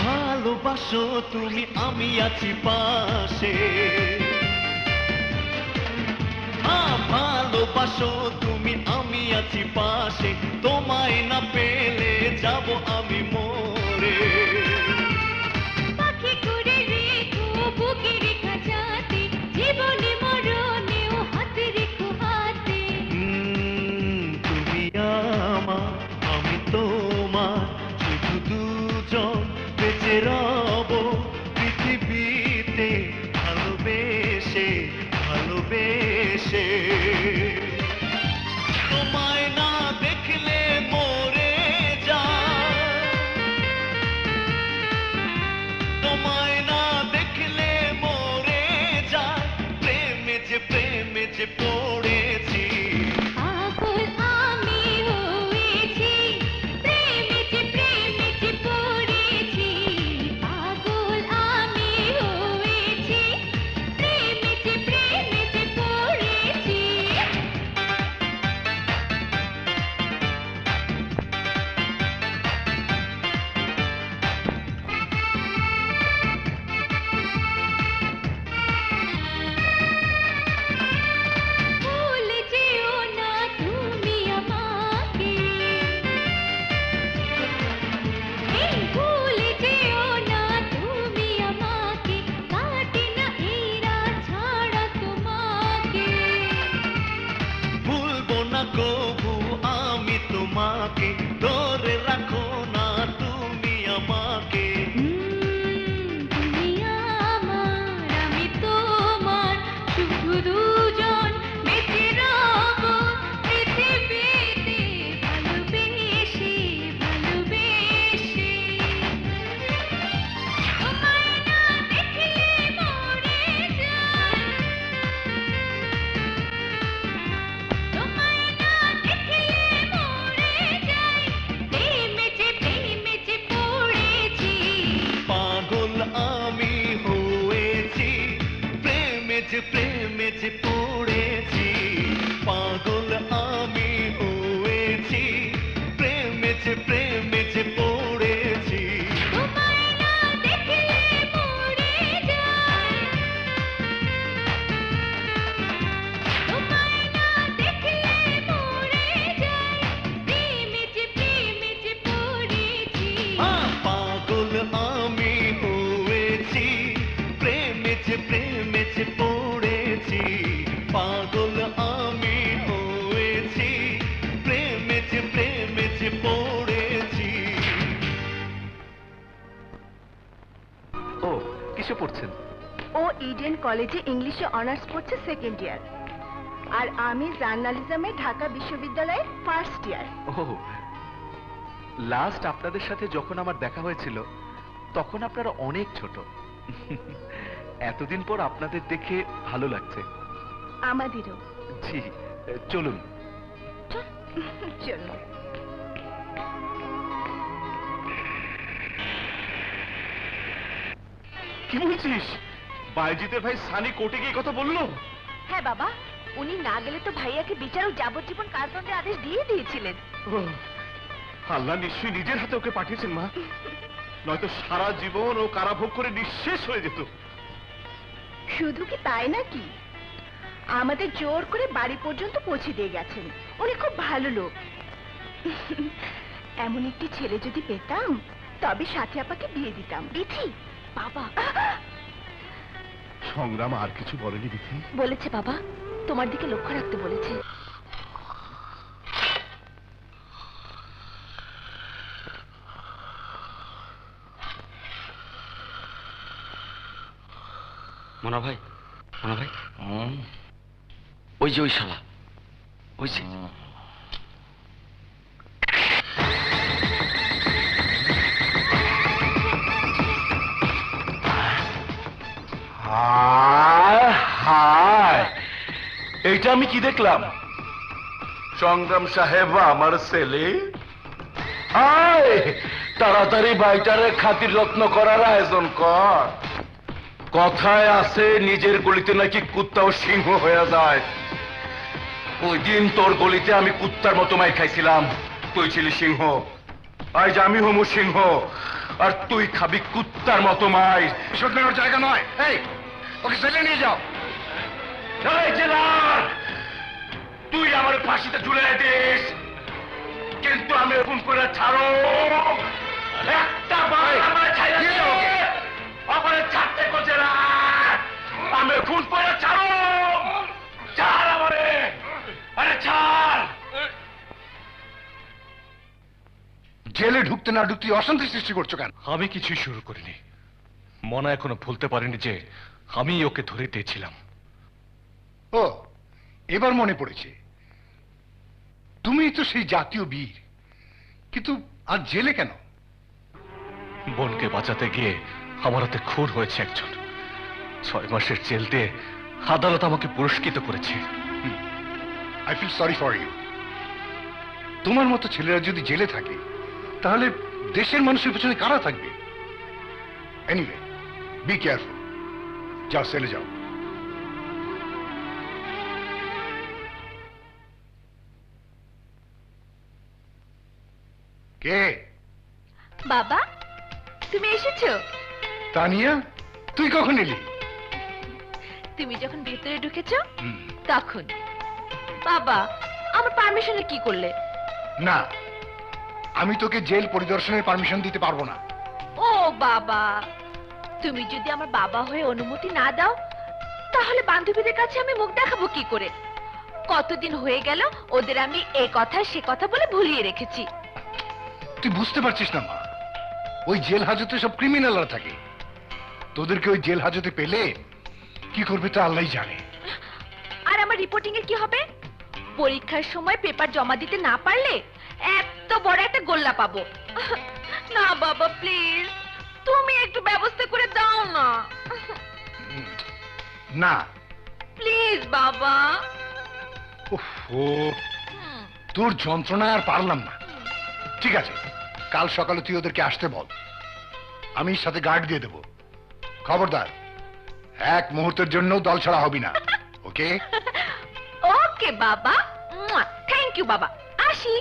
ভালোবাসো তুমি, আমি আছি পাশে। ভালোবাসো তুমি, আমি আছি পাশে। তোমায় না পেলে যাব আমি মরে। পাখি করে রেখো বুকের খাঁচাতে, জীবনে মরণেও হাতে রেখো হাতে। তুমি আমার, আমি তোমার, শুধু দুজন বেঁচে রব পৃথিবীতে, ভালোবেসে তোমায় না দেখলে মরে যায়। তোমায় না দেখলে মরে যায়, প্রেমে যে পড়েছি। পাগল আমি হয়েছি, প্রেমে যে পড়েছি। পাগল আমি হয়েছি, প্রেমে যে পড়েছি। কবু আমি তোমাকে, ধরে রাখো না তুমি আমাকে। তুমি আমার আমি তোমার, শুধু দুজন বেঁচে রব পৃথিবীতে, ভালোবেসে ভালোবেসে। তোমায় না দেখলে মরে যাই, তোমায় না দেখলে মরে যাই, প্রেমে যে পড়েছি। পাগল আমি হয়েছি, প্রেমে যে পড়েছি। পাগল আমি হয়েছি, প্রেমে যে পড়েছি। তোমায় না দেখলে মরে যাই, তোমায় না দেখলে মরে যাই, প্রেমে যে পড়েছি। পাগল আমি হয়েছি, প্রেমে যে পড়েছি। পাগল আমি হয়েছি, প্রেমে যে পড়েছি। ও কিসে পড়ছেন? ও ইডেন কলেজে ইংলিশে অনার্স পড়ছে সেকেন্ড ইয়ার, আর আমি জার্নালিজমে ঢাকা বিশ্ববিদ্যালয়ে ফার্স্ট ইয়ার। ও, লাস্ট আপনাদের সাথে যখন আমার দেখা হয়েছিল তখন আপনারা অনেক ছোট। এতদিন পর আপনাদের দেখে ভালো লাগছে। আমাদেরও। জি, চলুন। চলো। কি বলছিস? বাইজিতের ভাই সানি কোর্টে গিয়ে কথা বললো? হ্যাঁ বাবা, উনি না গেলে তো ভাইয়াকে বিচারক যাবজ্জীবন কারাদণ্ডের আদেশ দিয়ে দিয়েছিলেন। আল্লাহ নিশ্চয়ই নিজের হাতে ওকে পাঠিয়েছেন মা, নয়তো সারা জীবন ও কারাভোগ করে নিঃশেষ হয়ে যেত। শুধু কি তাই নাকি, আমাদের জোর করে বাড়ি পর্যন্ত পৌঁছে দিয়ে গেছেন। উনি খুব ভালো লোক। এমন একটি ছেলে যদি পেতাম তবে সাথী আপাকে বিয়ে দিতাম। বিথি বাবা সংগ্রাম আর কিছু বলেনি বিথি? বলেছে বাবা, তোমার দিকে লক্ষ্য রাখতে বলেছে। মনা ভাই, ওই যে ওই শালা, ওই যে। এইটা আমি কি দেখলাম? সংগ্রাম সাহেব আমার ছেলে। তাড়াতাড়ি বাইটারে খাতির যত্ন করার আয়োজন কর। কথায় আছে নিজের গলিতে নাকি কুত্তাও সিংহ হয়ে যায়। ওই দিন তোর গলিতে আমি কুত্তার মতো মাই খাইছিলাম, তুই ছিলি সিংহ। আজ আমি হমু সিংহ, আর তুই খাবি কুত্তার মতো মাই। এসব নেওয়ার জায়গা নয়। এই, ওকে ছেলে নিয়ে যাও। এই জেলার, তুই আমার ফাঁসিতে ঝুলে দিস, কিন্তু আমি খুন করে ছাড়ো। একটা বার আমার ছাইরা দিও, আমার ছাড়তে কোচে না। আমি খুন করে ছাড়ো, ছাড় আমারে, আরে ছাড়। জেলে ঢুকতে না ঢুকতে অশান্তি সৃষ্টি করছো কেন? আমি কিছুই শুরু করিনি। মনা এখনো ভুলতে পারেনি যে আমি ওকে ধরে দিয়েছিলাম। ও, এবার মনে পড়েছে, তুমি তো সেই জাতীয় বীর, কিন্তু আজ জেলে কেন? বোনকে বাঁচাতে গিয়ে আমার হাতে খুন হয়েছে একজন। 6 মাসের জেল দিয়ে আদালত আমাকে পুরস্কৃত করেছে। I feel sorry for you. তোমার মতো ছেলেরা যদি জেলে থাকে তাহলে দেশের মানুষের পেছনে কারা থাকবে? Anyway, be careful. যাও, সেলে যাও। কে? বাবা, তুমি এসেছো? তানিয়া, তুই কখন এলি? তুমি যখন ভেতরে ঢুকেছো তখন। বাবা, আমার পারমিশনে কি করলে? না, আমি তোকে জেল পরিদর্শনের পারমিশন দিতে পারবো না। ও বাবা, তুমি যদি আমার বাবা হয়ে অনুমতি না দাও তাহলে বান্ধবীদের কাছে আমি মুখ দেখাবো কি করে? কতদিন হয়ে গেল ওদের আমি এ কথা সে কথা বলে ভুলিয়ে রেখেছি। তুই বুঝতে পারছিস না মা, ওই জেল হাজতে সব ক্রিমিনালরা থাকে। তোদেরকে ওই জেল হাজতে পেলে কি করবে তা আল্লাহই জানে। আর আমার রিপোর্টিং এর কি হবে? পরীক্ষার সময় পেপার জমা দিতে না পারলে এত বড় একটা গোল্লা পাবো। না বাবা প্লিজ, তুমি একটু ব্যবস্থা করে দাও না। না প্লিজ বাবা। ও তোর যন্ত্রণা আর পারলাম না। ঠিক আছে, কাল সকালে তুই ওদেরকে আসতে বল, আমি সাথে গার্ড দিয়ে দেবো। খবরদার এক মুহূর্তের জন্য দল ছাড়া হবি না, ওকে? ওকে বাবা, থ্যাংক ইউ বাবা, আসি।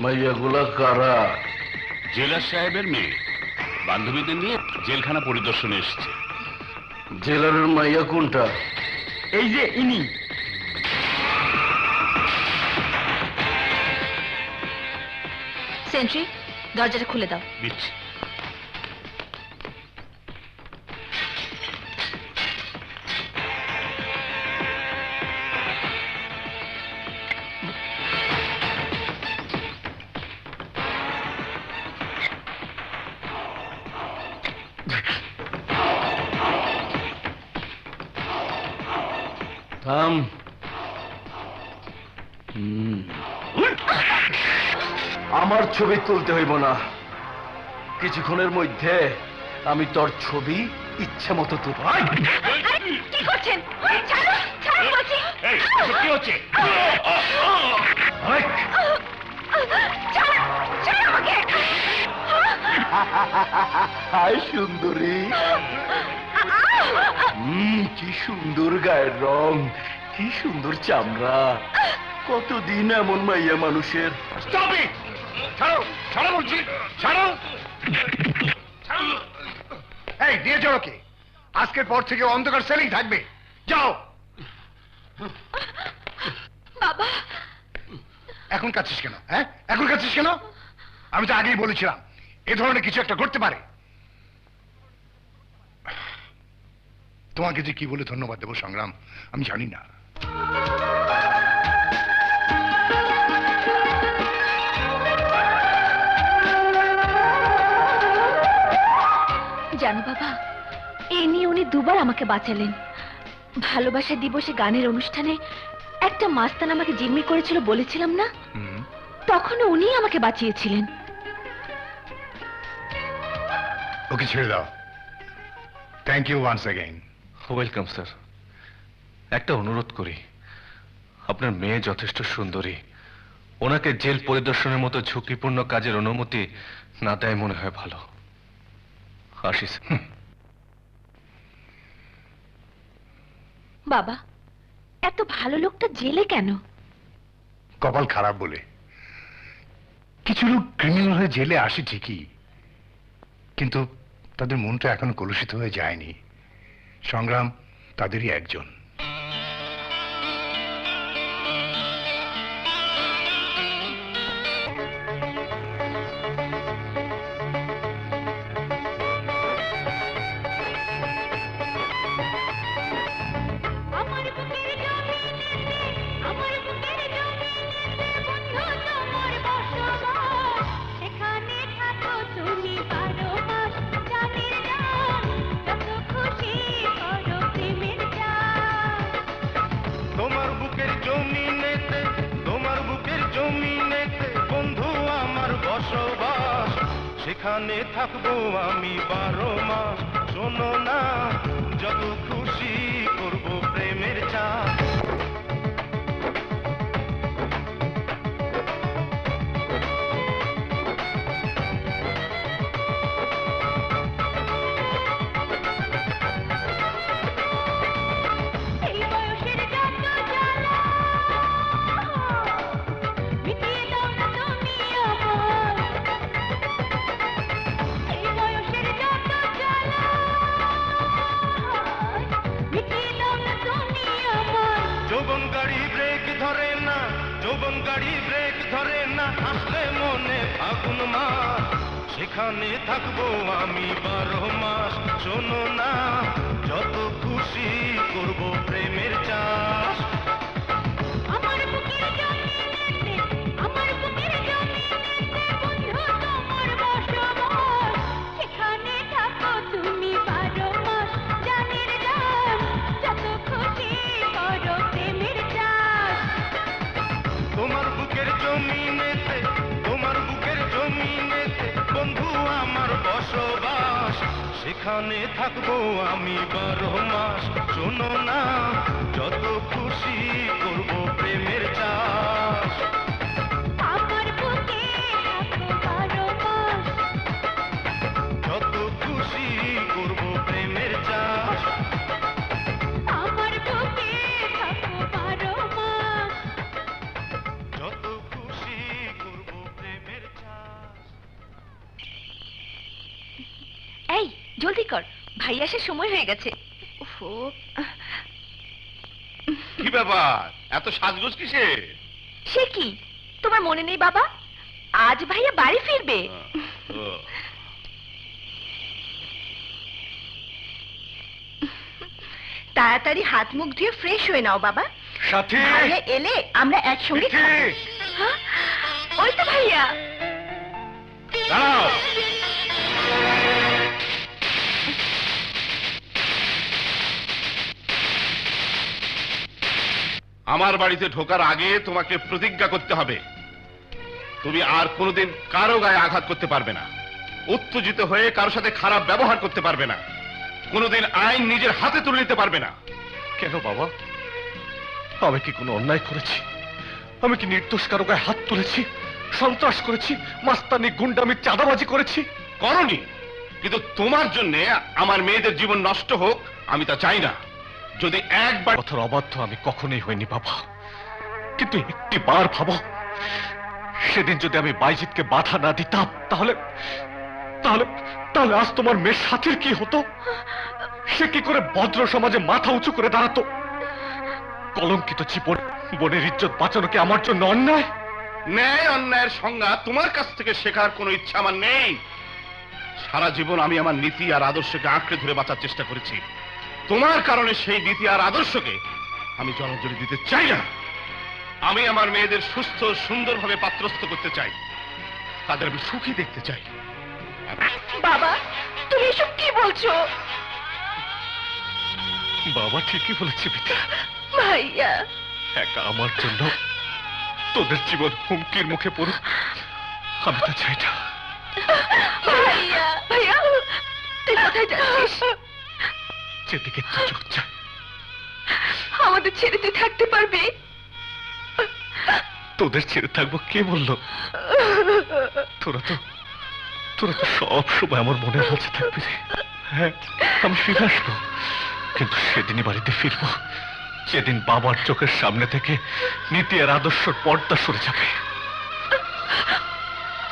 মাইয়াগুলা কারা? জেলার সাহেবের মেয়ে বান্ধবীদের নিয়ে জেলখানা পরিদর্শনে এসেছে। জেলারের মাইয়া কোনটা? এই যে ইনি। সেন্ট্রি, দরজাটা খুলে দাও। দিচ্ছি। থাম। আমার ছবি তুলতে হইব না, কিছুক্ষণের মধ্যে আমি তোর ছবি ইচ্ছে মতো তুলব। কি করছেন? ছাড়ো, ছাড়ো বলছি। কি হচ্ছে? ছাড়ো, ছাড়ো আমাকে। হাই সুন্দরী, কি সুন্দর গায়ের রং, কি সুন্দর চামড়া, কতদিন এমন মাইয়া মানুষের। ছাড়ো, ছাড়ো বলছি, ছাড়ো। এই দিয়ে যাও ওকে, আজকের পর থেকে অন্ধকার সেলিং থাকবে। যাও। বাবা এখন কাঁদছিস কেন? হ্যাঁ, এখন কাঁদছিস কেন? আমি তো আগেই বলেছিলাম এ ধরনের কিছু একটা করতে পারে। তোমাকে যে কি বলে ধন্যবাদ দেবো সংগ্রাম, আমি জানি না। জানো বাবা, এই নিয়ে উনি দুবার আমাকে বাঁচালেন। ভালোবাসা দিবসে গানের অনুষ্ঠানে একটা মাস্তান আমাকে জিম্মি করেছিল বলেছিলাম না, তখনও উনি আমাকে বাঁচিয়েছিলেন। ওকে ছেড়ে দাও। Thank you once again. Welcome sir. একটা অনুরোধ করি, আপনার মেয়ে যথেষ্ট সুন্দরী, ওনাকে জেল পরিদর্শনের মতো ঝুঁকিপূর্ণ কাজের অনুমতি না দেয় মনে হয় ভালো। আসিস। বাবা, এত ভালো লোকটা জেলে কেন? কপাল খারাপ বলে। কিছু লোক ক্রিমিনাল হয়ে জেলে আসে ঠিকই, কিন্তু তাদের মনটা এখনো কলুষিত হয়ে যায়নি। সংগ্রাম তাদেরই একজন। সেখানে থাকো তুমি। বসবাস সেখানে থাকবো আমি 12 মাস শোনো না যত খুশি করব প্রেমের চাষ যৌবন গাড়ি ব্রেক ধরে না যৌবন গাড়ি ব্রেক ধরে না আসলে মনে ফাগুন মাস সেখানে থাকবো আমি 12 মাস শোনো না যত খুশি করব প্রেমের চাষ আমার বুকের জমিনেতে আমার বুকের জমিনেতে বন্ধু তোমার বসবাস সেখানে থাকো তুমি 12 মাস জানের জান যত খুশি করো প্রেমের চাষ তোমার বুকের জমিনেতে বন্ধু আমার বসবাস সেখানে থাকবো আমি 12 মাস শোনো না যত খুশি করব প্রেমের চাষ আমার বুকে থাকো 12 মাস যত খুশি করব প্রেমের চাষ আমার বুকে থাকো 12 মাস যত খুশি করব প্রেমের চাষ এই জলদি কর ভাই আসার সময় হয়ে গেছে ওহো কি ব্যাপার এত সাজগোজ কিসে? সে কি তোমার মনে নেই বাবা আজ ভাইয়া বাড়ি ফিরবে তাড়াতাড়ি হাত মুখ ধুয়ে ফ্রেশ হয়ে নাও বাবা সাথী ভাইয়া এলে আমরা একসঙ্গে খাবো হ্যাঁ? ওই তো ভাইয়া দাঁড়াও আমার বাড়িতে ঢোকার আগে তোমাকে প্রতিজ্ঞা করতে হবে তুমি আর কোনোদিন কারো গায়ে আঘাত করতে পারবে না উত্তেজিত হয়ে কারোর সাথে খারাপ ব্যবহার করতে পারবে না কোনোদিন আইন নিজের হাতে তুলে নিতে পারবে না কেন বাবা আমি কি কোনো অন্যায় করেছি আমি কি নির্দোষ কারো গায়ে হাত তুলেছি সন্ত্রাস করেছি মাস্তানি গুন্ডামি চাঁদাবাজি করেছি করনি কিন্তু তোমার জন্য আমার মেয়েদের জীবন নষ্ট হোক আমি তা চাই না যদি একবার পথের অবাধ্য আমি কখনোই হইনি বাবা কিন্তু একটি বার ভাবো সেদিন যদি আমি বাইজিৎকে বাধা না দিতাম তাহলে তাহলে তাহলে আজ তোমার মেয়ের সাথীর কি হতো সে কি করে ভদ্র সমাজে মাথা উঁচু করে দাঁড়াতো কলঙ্কিত জীবন বোনের ইজ্জত বাঁচানো কি আমার জন্য অন্যায় ন্যায় অন্যায়ের সংজ্ঞা তোমার কাছ থেকে শেখার কোনো ইচ্ছা আমার নেই সারা জীবন আমি আমার নীতি আর আদর্শকে আঁকড়ে ধরে বাঁচার চেষ্টা করেছি তোমার কারণে সেই নীতি আর আদর্শকে আমি জলাঞ্জলি দিতে চাই না আমি আমার মেয়েদের সুস্থ সুন্দরভাবে পাত্রস্থ করতে চাই তাদের আমি সুখী দেখতে চাই বাবা তুমি এসব কি বলছো বাবা ঠিকই বলেছে বিটা ভাইয়া একা আমার জন্য তোদের জীবন হুমকির মুখে পড়ুক আমি তো চাই না ভাইয়া ভাইয়া তুই কোথায় যাচ্ছিস যেদিকে তুই চোখ চায় আমাদের ছেড়ে তুই থাকতে পারবি তোদের ছেড়ে থাকবো কে বললো তোরা তো সব সময় আমার মনের কাছে থাকবি রে হ্যাঁ আমি ফিরে আসবো কিন্তু সেদিনই বাড়িতে ফিরবো যেদিন বাবার চোখের সামনে থেকে নীতি আর আদর্শর পর্দা সরে যাবে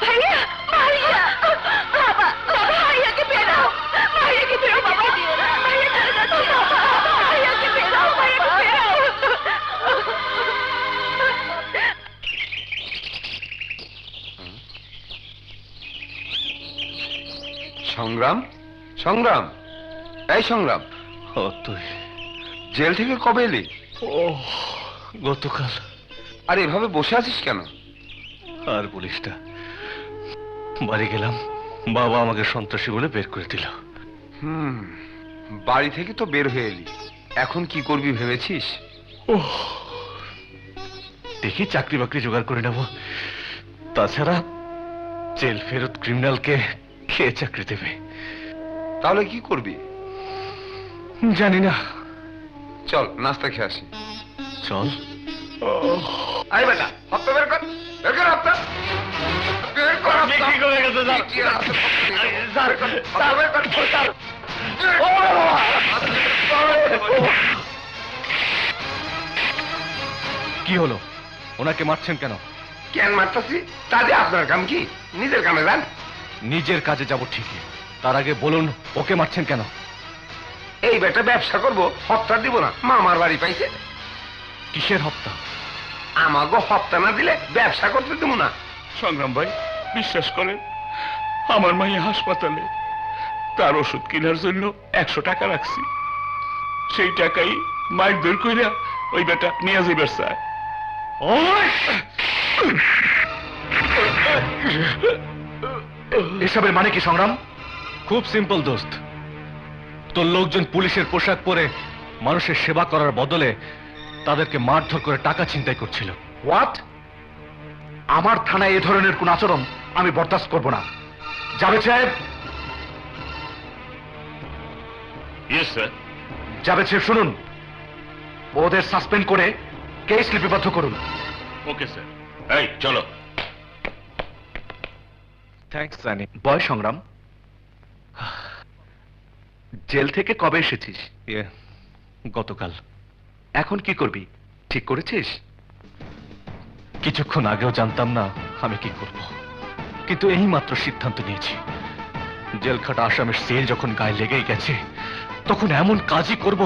ভাইয়া ভাইয়া বাবা বাবা ভাইয়াকে বেরাও ভাইয়াকে বেরাও বাবা ভাইয়া চলে যাচ্ছে ভাইয়াকে বেরাও ভাইয়াকে বেরাও সংগ্রাম সংগ্রাম এই সংগ্রাম ও তুই জেল থেকে কবে এলি ও গতকাল আর এভাবে বসে আছিস কেন আর বলিস না বাড়ি গেলাম বাবা আমাকে সন্ত্রাসী বলে বের করে দিল বাড়ি থেকে তো বের হয়ে এলি এখন কি করবি ভেবেছিস ও দেখি চাকরি বাকরি জোগাড় করে নেব তাছাড়া জেল ফেরত ক্রিমিনালকে কে চাকরি দেবে? তাহলে কি করবি? জানি না। চল নাস্তা খেয়ে আসি। চল। আই বেটা, হপ্তা বের কর, বের কর হপ্তা। বের কর হপ্তা। কি করে গেছে স্যার? স্যার, স্যার, বের কর, স্যার। কি হলো? ওনাকে মারছেন কেন? কেন মারতাছি? তাতে আপনার কাম কি? নিজের কামে যান। নিজের কাজে যাব ঠিকই, তার আগে বলুন ওকে মারছেন কেন? এই বেটা ব্যবসা করবো, হপ্তা দিব না, মামার বাড়ি পাইছে। কিসের হপ্তা? আমাকে হপ্তা না দিলে ব্যবসা করতে দেবো না। সংগ্রাম ভাই, বিশ্বাস করেন, আমার মাইয়া হাসপাতালে, তার ওষুধ কেনার জন্য 100 টাকা রাখছি। সেই টাকাই মাইক বের কইরা ওই বেটা নিয়ে যাইবার চায়। এসবের মানে কি সংগ্রাম? খুব সিম্পল দোস্ত, তোর লোকজন পুলিশের পোশাক পরে মানুষের সেবা করার বদলে তাদেরকে মারধর করে টাকা ছিনতাই করছিল। হোয়াট? আমার থানায় এ ধরনের কোন আচরণ আমি বরদাস্ত করব না। জাভেদ সাহেব, ইয়েস স্যার। জাভেদ সাহেব শুনুন, ওদের সাসপেন্ড করে কেস লিপিবদ্ধ করুন। Okay sir. এই চলো। থ্যাঙ্কস সানি। বয় সংগ্রাম, জেল থেকে কবে এসেছিস? গতকাল। এখন কি করবি ঠিক করেছিস? কিছুক্ষণ আগেও জানতাম না আমি কি করব, কিন্তু এই মাত্র সিদ্ধান্ত নিয়েছি। জেলখাটা আসামের সেল যখন গায়ে লেগেই গেছে, তখন এমন কাজই করব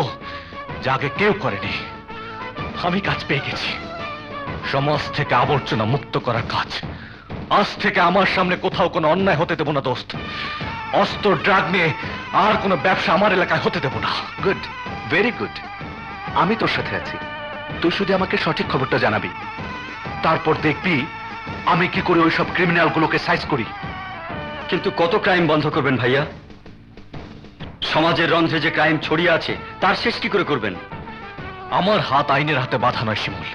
যা আগে কেউ করেনি। আমি কাজ পেয়ে গেছি, সমাজ থেকে আবর্জনা মুক্ত করার কাজ। আজ থেকে আমার সামনে কোথাও কোনো অন্যায় হতে দেব না দোস্ত। অস্ত্র ড্রাগ নিয়ে আর কোনো ব্যবসা আমার এলাকায় হতে দেব না। Good, very good. আমি তোর সাথে আছি, তুই শুধু আমাকে সঠিক খবরটা জানাবি, তারপর দেখবি আমি কি করে ওইসব ক্রিমিনালগুলোকে সাইজ করি। কিন্তু কত ক্রাইম বন্ধ করবেন ভাইয়া? সমাজের রন্ধ্রে যে ক্রাইম ছড়িয়ে আছে তার শেষ কি করে করবেন? আমার হাত আইনের হাতে বাঁধা নয় শিমুল,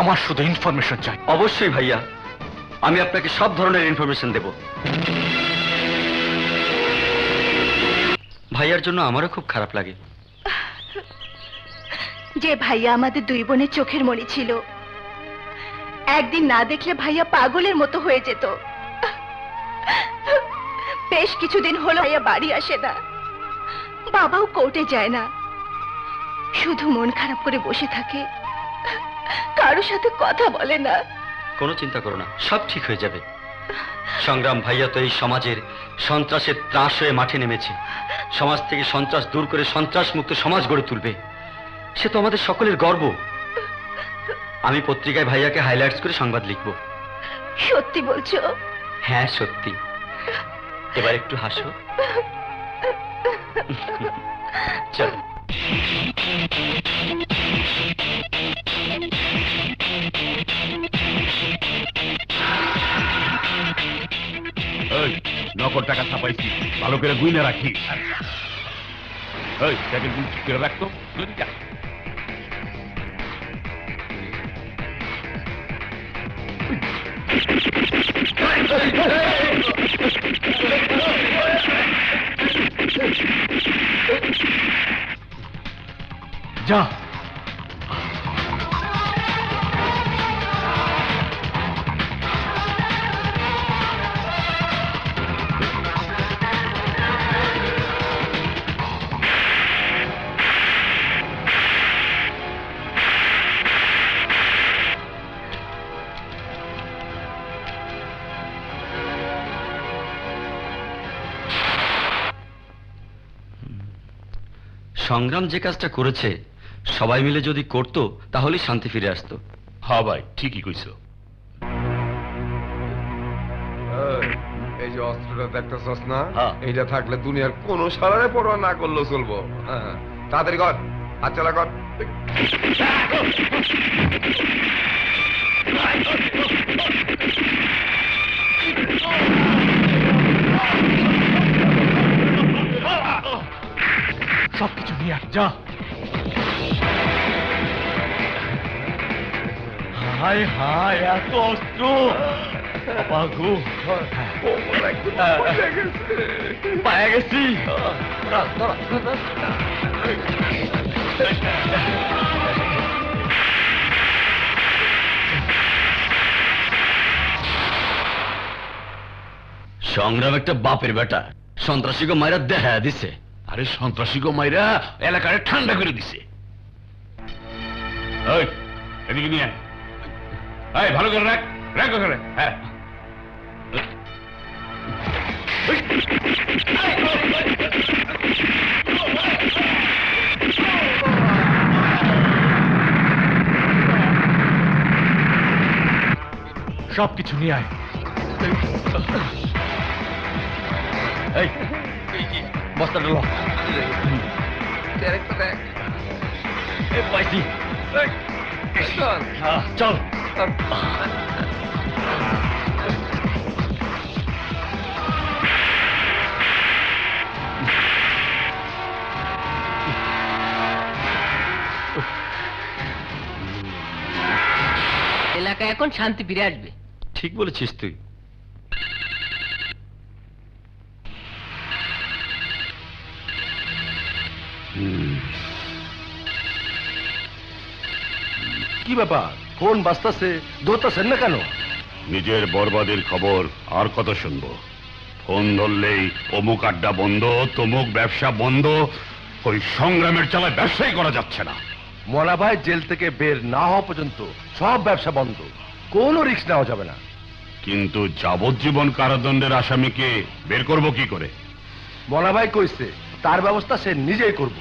আমার শুধু ইনফরমেশন চাই। অবশ্যই ভাইয়া, আমি আপনাকে সব ধরনের ইনফরমেশন দেব। ভাইয়ার জন্য আমারও খুব খারাপ লাগে। যে ভাইয়া আমাদের দুই বোনের চোখের মণি ছিল, একদিন না দেখলে ভাইয়া পাগলের মতো হয়ে যেত। বেশ কিছুদিন হলো ভাইয়া বাড়ি আসে না, বাবাও কোর্টে যায় না, শুধু মন খারাপ করে বসে থাকে, কারোর সাথে কথা বলে না। কোনো চিন্তা করো না, সব ঠিক হয়ে যাবে। সংগ্রাম ভাইয়া তো এই সমাজের সন্ত্রাসের ত্রাস হয়ে মাঠে নেমেছে। সমাজ থেকে সন্ত্রাস দূর করে সন্ত্রাস মুক্ত সমাজ গড়ে তুলবে, সে তো আমাদের সকলের গর্ব। আমি পত্রিকায় ভাইয়াকে হাইলাইটস করে সংবাদ লিখব। সত্যি বলছো? হ্যাঁ সত্যি। এবার একটু হাসো। চলো। এই নকল টাকা ছাপাইছি, ভালো করে গুইনা রাখিস। এই টাকা গুলো ঠিক করে রাখতো। যা। সংগ্রাম যে কাজটা করেছে সবাই মিলে যদি করতো তাহলেই শান্তি ফিরে আসতো। হ্যাঁ ভাই, ঠিকই কইছো। এই যে অস্ত্রটা দেখতেছস না, হ্যাঁ। এইটা থাকলে দুনিয়ার কোন সালারে পরোয়া না করলেও চলবো। হ্যাঁ, তাড়াতাড়ি কর, হাত চালা কর। সবকিছু নিয়ে আয়, যা। হায় হায়, এত অস্ত্র! পায়ে গেছি। সংগ্রাম একটা বাপের বেটা, সন্ত্রাসীকে মাইরা দেখা দিছে। আরে সন্ত্রাসী গো মাইরা এলাকায় ঠান্ডা করে দিছে। ওই এদিকে নিয়ে আয়, ভালো করে রাখ, রাখ ওখানে। হ্যাঁ সবকিছু নিয়ে আয়। এই বস্তাটা লো। পাইছি, চল। এলাকায় এখন শান্তি ফিরে আসবে। ঠিক বলেছিস তুই। কি ব্যাপার, ফোন বাজতাছে, ধরতেছেন না কেন? নিজের বরবাদের খবর আর কত শুনবো? ফোন ধরলেই অমুক আড্ডা বন্ধ, তমুক ব্যবসা বন্ধ, ওই সংগ্রামের চালায় ব্যবসাই করা যাচ্ছে না। মনা ভাই জেল থেকে বের না হওয়া পর্যন্ত সব ব্যবসা বন্ধ, কোনো রিস্ক নেওয়া যাবে না। কিন্তু যাবজ্জীবন কারাদণ্ডের আসামিকে বের করব কি করে? মনা ভাই কইছে তার ব্যবস্থা সে নিজেই করব।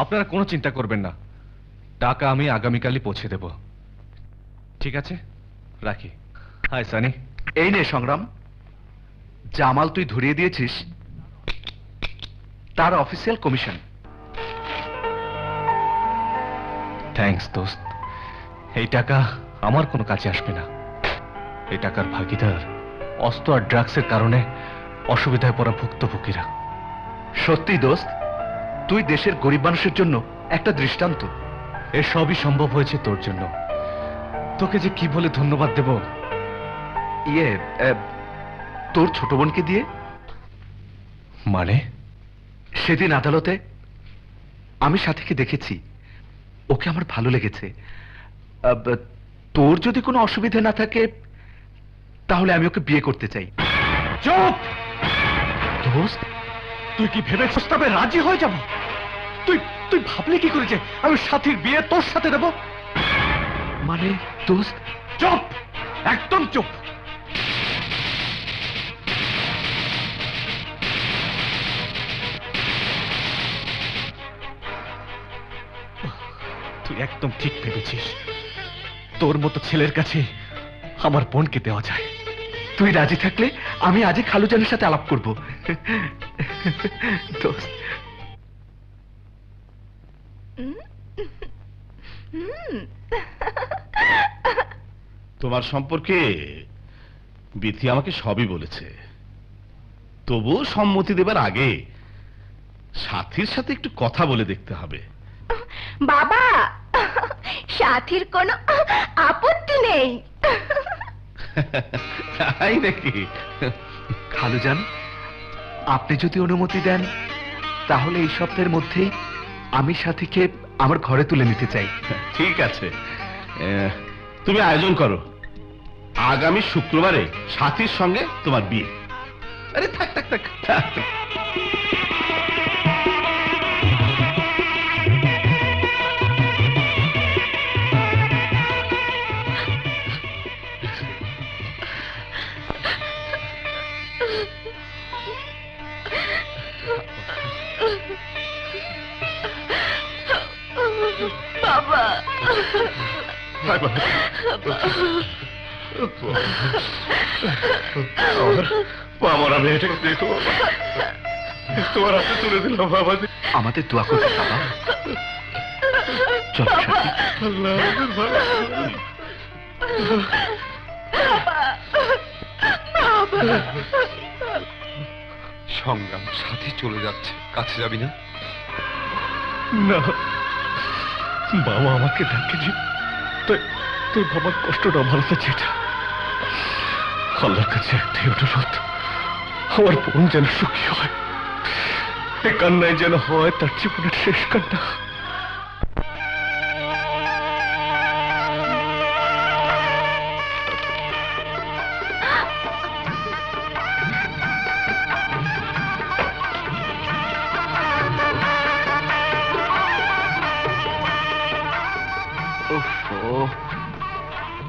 আপনারা কোনো চিন্তা করবেন না, টাকা আমি আগামীকালই পৌঁছে দেব। ঠিক আছে, রাখি। হাই সানি। এই নে সংগ্রাম, জামাল তুই ধরিয়ে দিয়েছিস তার অফিসিয়াল কমিশন। থ্যাঙ্কস দোস্ত। এই টাকা আমার কোনো কাজে আসবে না। এই টাকার ভাগিদার অস্ত্র আর ড্রাগসের কারণে অসুবিধায় পড়া ভুক্তভোগীরা। সত্যি দোস্ত, তুই দেশের গরিব মানুষের জন্য একটা দৃষ্টান্ত। এর সবই সম্ভব হয়েছে তোর জন্য। তোকে যে কি বলে ধন্যবাদ দেব। তোর ছোট বোনকে দিয়ে। মানে? সেদিন আদালতে আমি সাথীকে দেখেছি, ওকে আমার ভালো লেগেছে। তোর যদি কোনো অসুবিধা না থাকে তাহলে আমি ওকে বিয়ে করতে চাই। চুপ! দোস্ত, তুই কি ভেবে প্রস্তাবে রাজি হয়ে যাব? তুই তুই ভাবলি কি করে যে আমি সাথীর বিয়ে তোর সাথে দেব? মানে দোস্ত, চুপ, একদম চুপ। তুই একদম ঠিক ভেবেছিস। তোর মতো ছেলের কাছে আমার বোনকে দেওয়া যায়। তুই রাজি থাকলে আমি আজই খালুজানের সাথে আলাপ করব। দোস্ত, তোমার সম্পর্কে বিথি আমাকে সবই বলেছে। তবুও সম্মতি দেবার আগে সাথীর সাথে একটু কথা বলে দেখতে হবে। বাবা, সাথীর কোনো আপত্তি নেই। তাই নাকি? খালুজান, আপনি যদি অনুমতি দেন তাহলে এই সপ্তাহের মধ্যেই আমি সাথীকে আমার ঘরে তুলে নিতে চাই। ঠিক আছে, তুমি আয়োজন করো। আগামী শুক্রবারে সাথীর সঙ্গে তোমার বিয়ে। আরে থাক থাক থাক থাক। বাবা, আমার মেয়েটাকে দেখো, তোমার হাতে তুলে দিলাম বাবা। আমাদের দোয়া করবে বাবা। চল আল্লাহ সংগ্রাম সাথে চলে যাচ্ছে, কাছে যাবি না? না, বাবা আমাকে ডাকেনি, তোর বাবার কষ্টটা ভালোতে চেয়েটা আল্লাহর কাছে একটাই অনুরোধ, আমার বোন যেন সুখী হয়। এ কান্নায় যেন হয় তার জীবনের শেষ কান্না।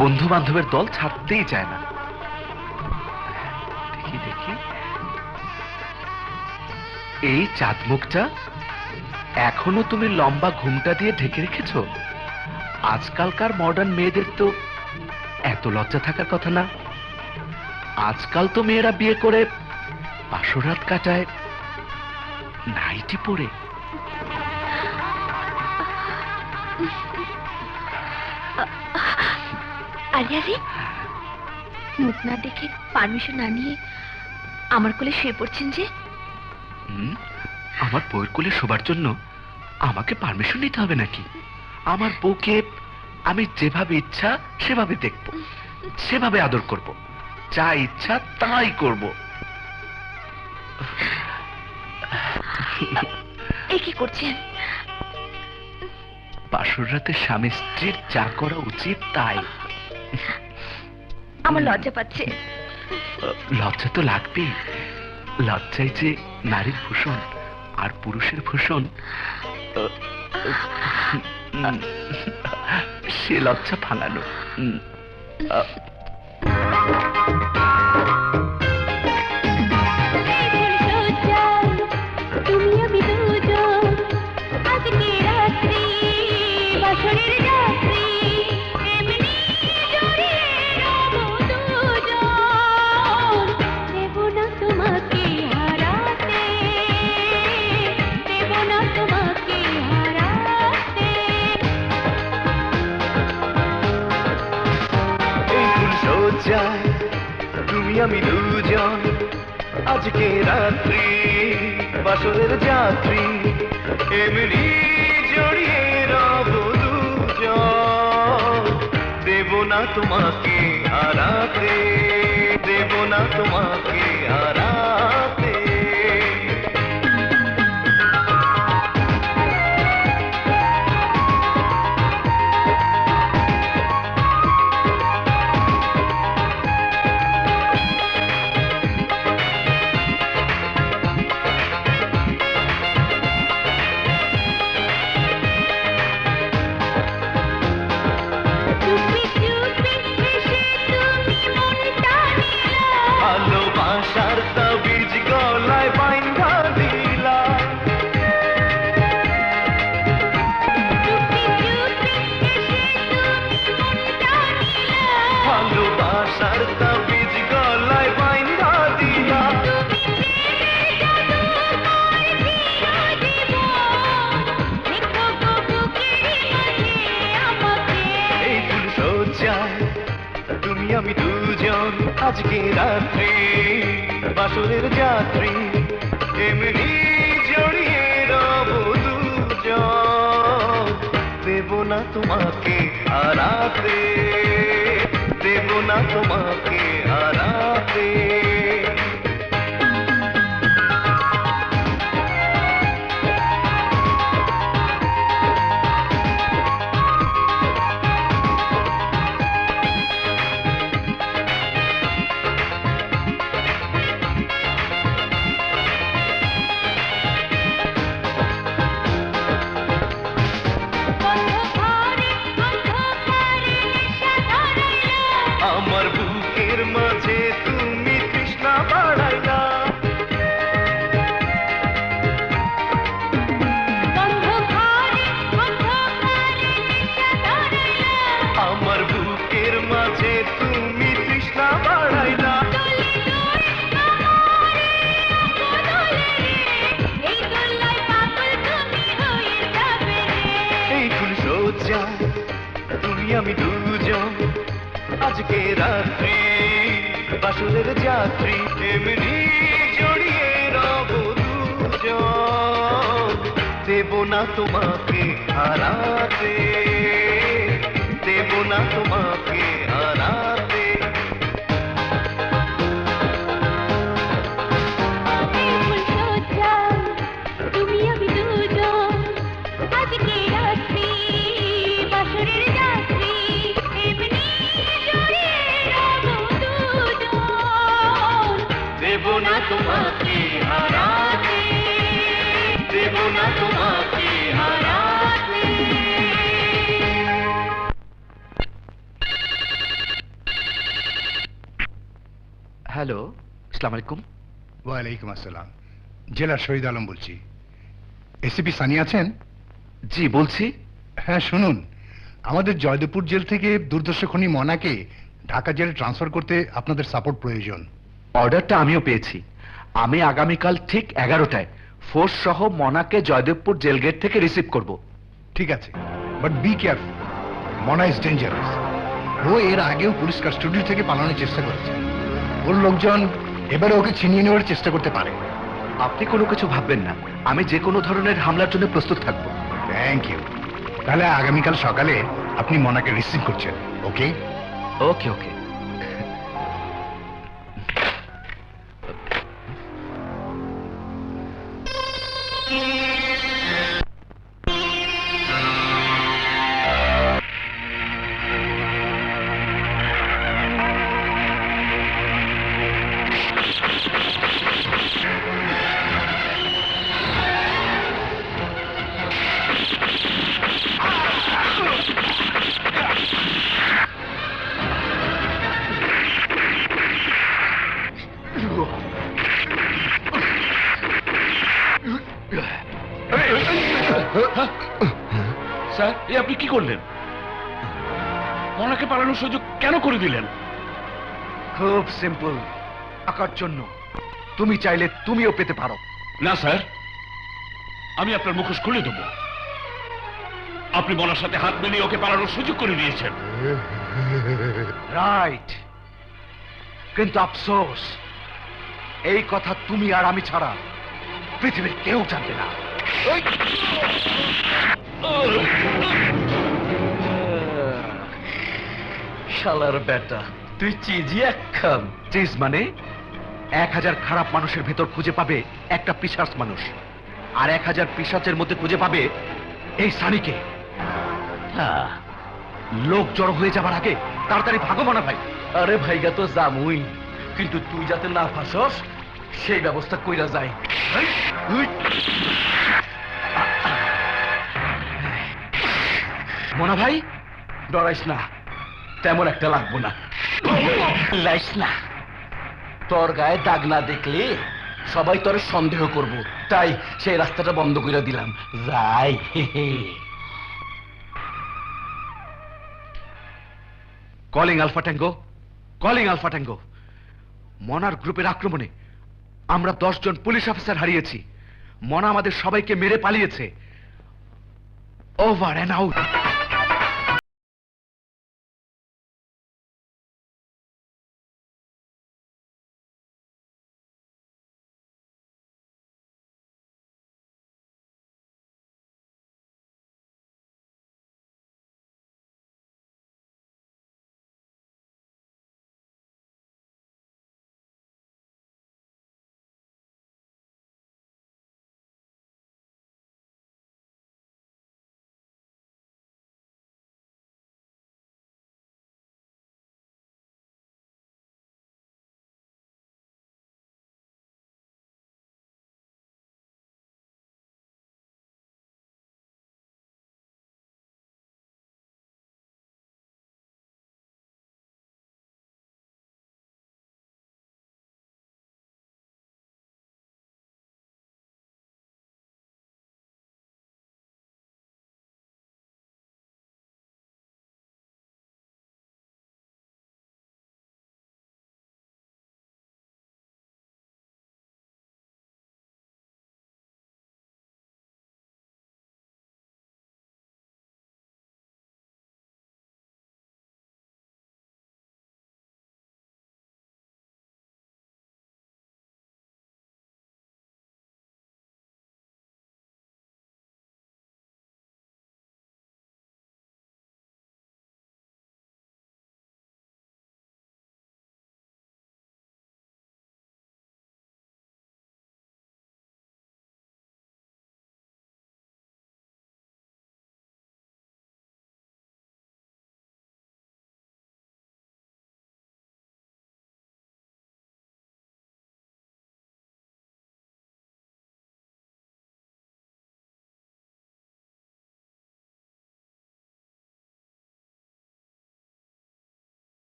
বন্ধু বান্ধবের দল ছাড়তেই চায় না। দেখি দেখি, এই চাঁদ মুখটা এখনো তুমি লম্বা ঘুমটা দিয়ে ঢেকে রেখেছ? আজকালকার মডার্ন মেয়েদের তো এত লজ্জা থাকার কথা না। আজকাল তো মেয়েরা বিয়ে করে বাসরাত কাটায় নাইটি পরে। আরে আরে, মুখ না দেখে পারমিশন না নিয়ে আমার কোলে শুয়ে পড়ছেন যে? আমার বউয়ের কোলে শোবার জন্য আমাকে পারমিশন নিতে হবে নাকি? আমার বউকে আমি যেভাবে ইচ্ছা সেভাবে দেখব, সেভাবে আদর করব, যা ইচ্ছা তাই করব। এ কি করছেন? বাসর রাতে স্বামী স্ত্রীর যা করা উচিত তাই। আমার লজ্জা পাচ্ছে। লজ্জা তো লাগবেই। লজ্জাই যে নারীর ভূষণ আর পুরুষের ভূষণ, সে লজ্জা ভাঙানো। তুমি আমি দুজন আজকে রাত্রি বাসরের যাত্রী এমনি জড়িয়ে রব দুজন। দেব না তোমাকে হারাতে, দেব না তোমাকে হারাতে। এই ফুল সজ্জায় তুমি আমি দুজন আজকে রাত্রি বাসরের যাত্রী এমনি জড়িয়ে রব দুজন। দেব না তোমাকে হারাতে, দেব না তোমাকে হারাতে। চুপি চুপি এসে তুমি মনটা নিলা, ভালোবাসার তাবিজ গলায় বাইন্ধা দিলা। চুপি চুপি এসে তুমি মনটা নিলা। ভালোবাসার তাবিজ গলায় বাইন্ধা দিলা। তুমি প্রেমে জাদু করে চিরজীবন, রেখো গো বুকের মাঝে আমাকে। এই ফুল সজ্জায় তুমি আমি দুজন আজকে রাত্রি বাসরের যাত্রী এমনি জড়িয়ে রব দুজন। দেব না তোমাকে হারাতে, দেব না তোমাকে হারাতে। অন্ধকারে অন্ধকারে নেশা ধরাইলা, আমার বুকের মাঝে তুমি তৃষ্ণা বাড়াইলা। অন্ধকারে অন্ধকারে নেশা ধরাইলা। আমার বুকের মাঝে তুমি তৃষ্ণা বাড়াইলা। দোলে দোলে আমারে বদলে রে, এই দোলায় পাগল তুমি হয়ে যাবে রে। এই ফুল সজ্জায় তুমি আমি দুজন আজকে রাত্রি বাসরের যাত্রী এমনি জড়িয়ে রব দুজন। দেব না তোমাকে হারাতে, দেব না তোমাকে হারাতে। তুমি আমি দুজন আজকে রাত্রি বাসরের যাত্রী এমনি জড়িয়ে রব দুজন। দেব না তোমাকে হারাতে, দেব না তোমাকে হারাতে। হ্যালো, আসসালামু আলাইকুম। ওয়ালাইকুম আসসালাম। জেলার শহীদ আলম বলছি। এসিপি সানি আছেন? জি বলছি। হ্যাঁ শুনুন, আমাদের জয়দেবপুর জেল থেকে দুর্দর্শ খনি মনাকে ঢাকা জেলে ট্রান্সফার করতে আপনাদের সাপোর্ট প্রয়োজন। অর্ডারটা আমিও পেয়েছি। আমি আগামীকাল ঠিক 11টায় ফোর্স সহ মনাকে জয়দেবপুর জেল গেট থেকে রিসিভ করব। ঠিক আছে, বাট বি কেয়ারফুল। মনা ইজ ডেঞ্জারাস। ও এর আগেও পুলিশ কাস্টডি থেকে পালানোর চেষ্টা করেছে। ওর লোকজন এবারে ওকে ছিনিয়ে নেওয়ার চেষ্টা করতে পারে। আপনি কোনো কিছু ভাববেন না, আমি যে কোনো ধরনের হামলার জন্য প্রস্তুত থাকব। Thank you. তাহলে আগামীকাল সকালে আপনি মনাকে রিসিভ করছেন, ওকে? ওকে ওকে। স্যার, এ আপনি কি করলেন? মনাকে পালানোর সুযোগ কেন করে দিলেন? খুব সিম্পল, টাকার জন্য। তুমি চাইলে তুমিও পেতে পারো। না স্যার, আমি আপনার মুখোশ খুলে দেব। আপনি মনার সাথে হাত মিলিয়ে ওকে পালানোর সুযোগ করে দিয়েছেন। রাইট, কিন্তু আফসোস এই কথা তুমি আর আমি ছাড়া পৃথিবীর কেউ জানবে না। শালার বেটা, তুই চিজি এক খাম। চিজ মানে 1000 খারাপ মানুষের ভেতর খুঁজে পাবে একটা পিশাচ মানুষ, আর 1000 পিশাচের মধ্যে খুঁজে পাবে এই সানিকে। লোক জড়ো হয়ে যাবার আগে তাড়াতাড়ি ভাগো মনা ভাই। আরে ভাইগা তো জামুই, কিন্তু তুই যাতে না ফাঁসস সেই ব্যবস্থা কইরা যায়। মনা ভাই, ডরাইস না, তেমন একটা লাগবো না। লাইস না, তোর গায়ে দাগ না দেখলে সবাই তোর সন্দেহ করব, তাই সেই রাস্তাটা বন্ধ করে দিলাম। যাই। Calling alpha tango, calling alpha tango. মনার গ্রুপের আক্রমণে আমরা 10 জন পুলিশ অফিসার হারিয়েছি। মনা আমাদের সবাইকে মেরে পালিয়েছে। Over and out.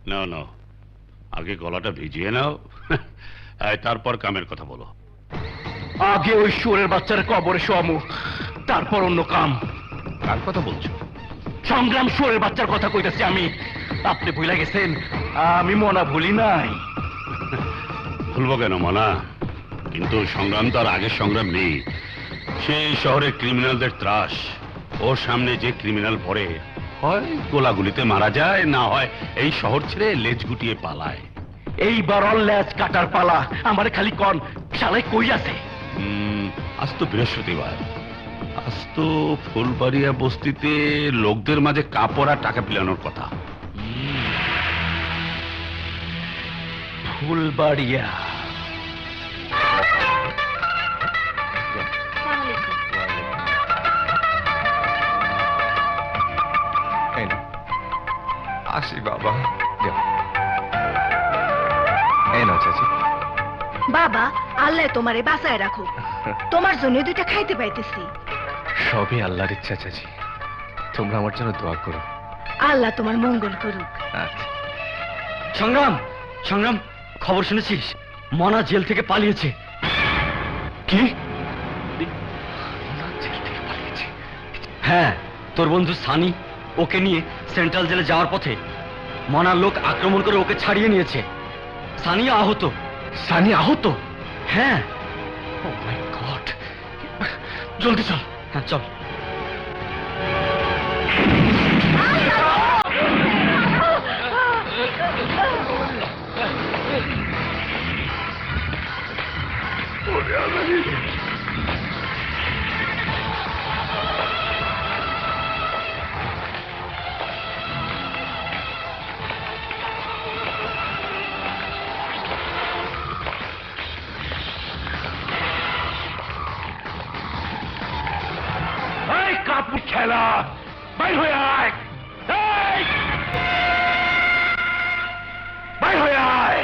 নাও নাও, আগে গলাটা ভিজিয়ে নাও, তারপর কামের কথা বলো। আগে ওই শুয়োরের বাচ্চার কবরে শোয়ামু, তারপর অন্য কাম। কার কথা বলছো? সংগ্রাম শুয়োরের বাচ্চার কথা কইতাছি আমি। আপনি ভুলে গেছেন, আমি মনা ভুলি নাই। ভুলবো কেন মনা? কিন্তু সংগ্রাম তো আর আগের সংগ্রাম নেই। সেই শহরে ক্রিমিনালদের ত্রাস, ওর সামনে যে ক্রিমিনাল পড়ে হয় গোলাগুলিতে মারা যায়, না হয় এই শহর ছেড়ে লেজ গুটিয়ে পালায়। এইবার লেজ কাটার পালা। আমার খালি কন শালাই কই আছে? আজ তো বৃহস্পতিবার, আজ তো ফুলবাড়িয়া বস্তিতে লোকদের মাঝে কাপড় আর টাকা পিলানোর কথা। ফুলবাড়িয়া। আসি বাবা, যাও। এই নাও চাচি। বাবা, আল্লাহ তোমারে বাঁচায় রাখো। তোমার জন্য দুইটা খাইতে পাইতেছি। সবই আল্লাহর ইচ্ছা চাচি, তোমরা আমার জন্য দোয়া করো। আল্লাহ তোমার মঙ্গল করুক। আচ্ছা। সংগ্রাম, সংগ্রাম, খবর শুনেছিস? মনা জেল থেকে পালিয়েছে। কি? হ্যাঁ, তোর বন্ধু সানি ওকে নিয়ে সেন্ট্রাল জেলে যাওয়ার পথে মনার লোক আক্রমণ করে ওকে ছাড়িয়ে নিয়েছে। সানি আহত। সানি আহত? হ্যাঁ। ও মাই গড, জলদি চল। হ্যাঁ চল। এই কাপুর খেলা, বাইর হয়ে আয়। এই! বাইর হয়ে আয়।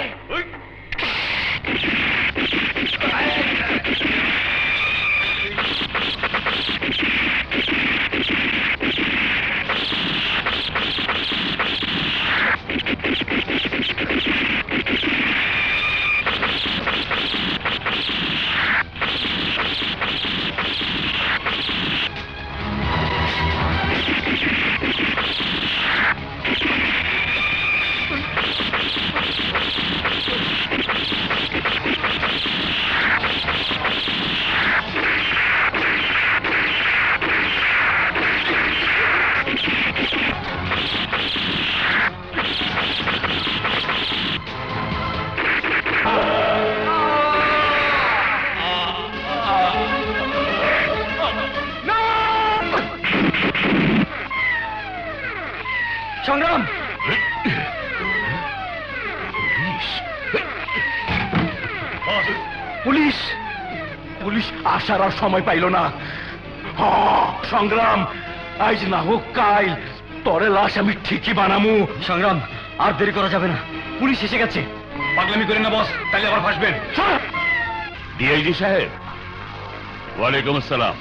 সংগ্রাম, পুলিশ, পুলিশ আসার আর সময় পাইল না। সংগ্রাম, আজ না হোক কাল তরে লাশ আমি ঠিকই বানামু। সংগ্রাম, আর দেরি করা যাবে না, পুলিশ এসে গেছে। পাগলামি করেন না বস, তাহলে আবার ফাঁসবেন। ডিআইজি সাহেব, ওয়ালাইকুম আসসালাম।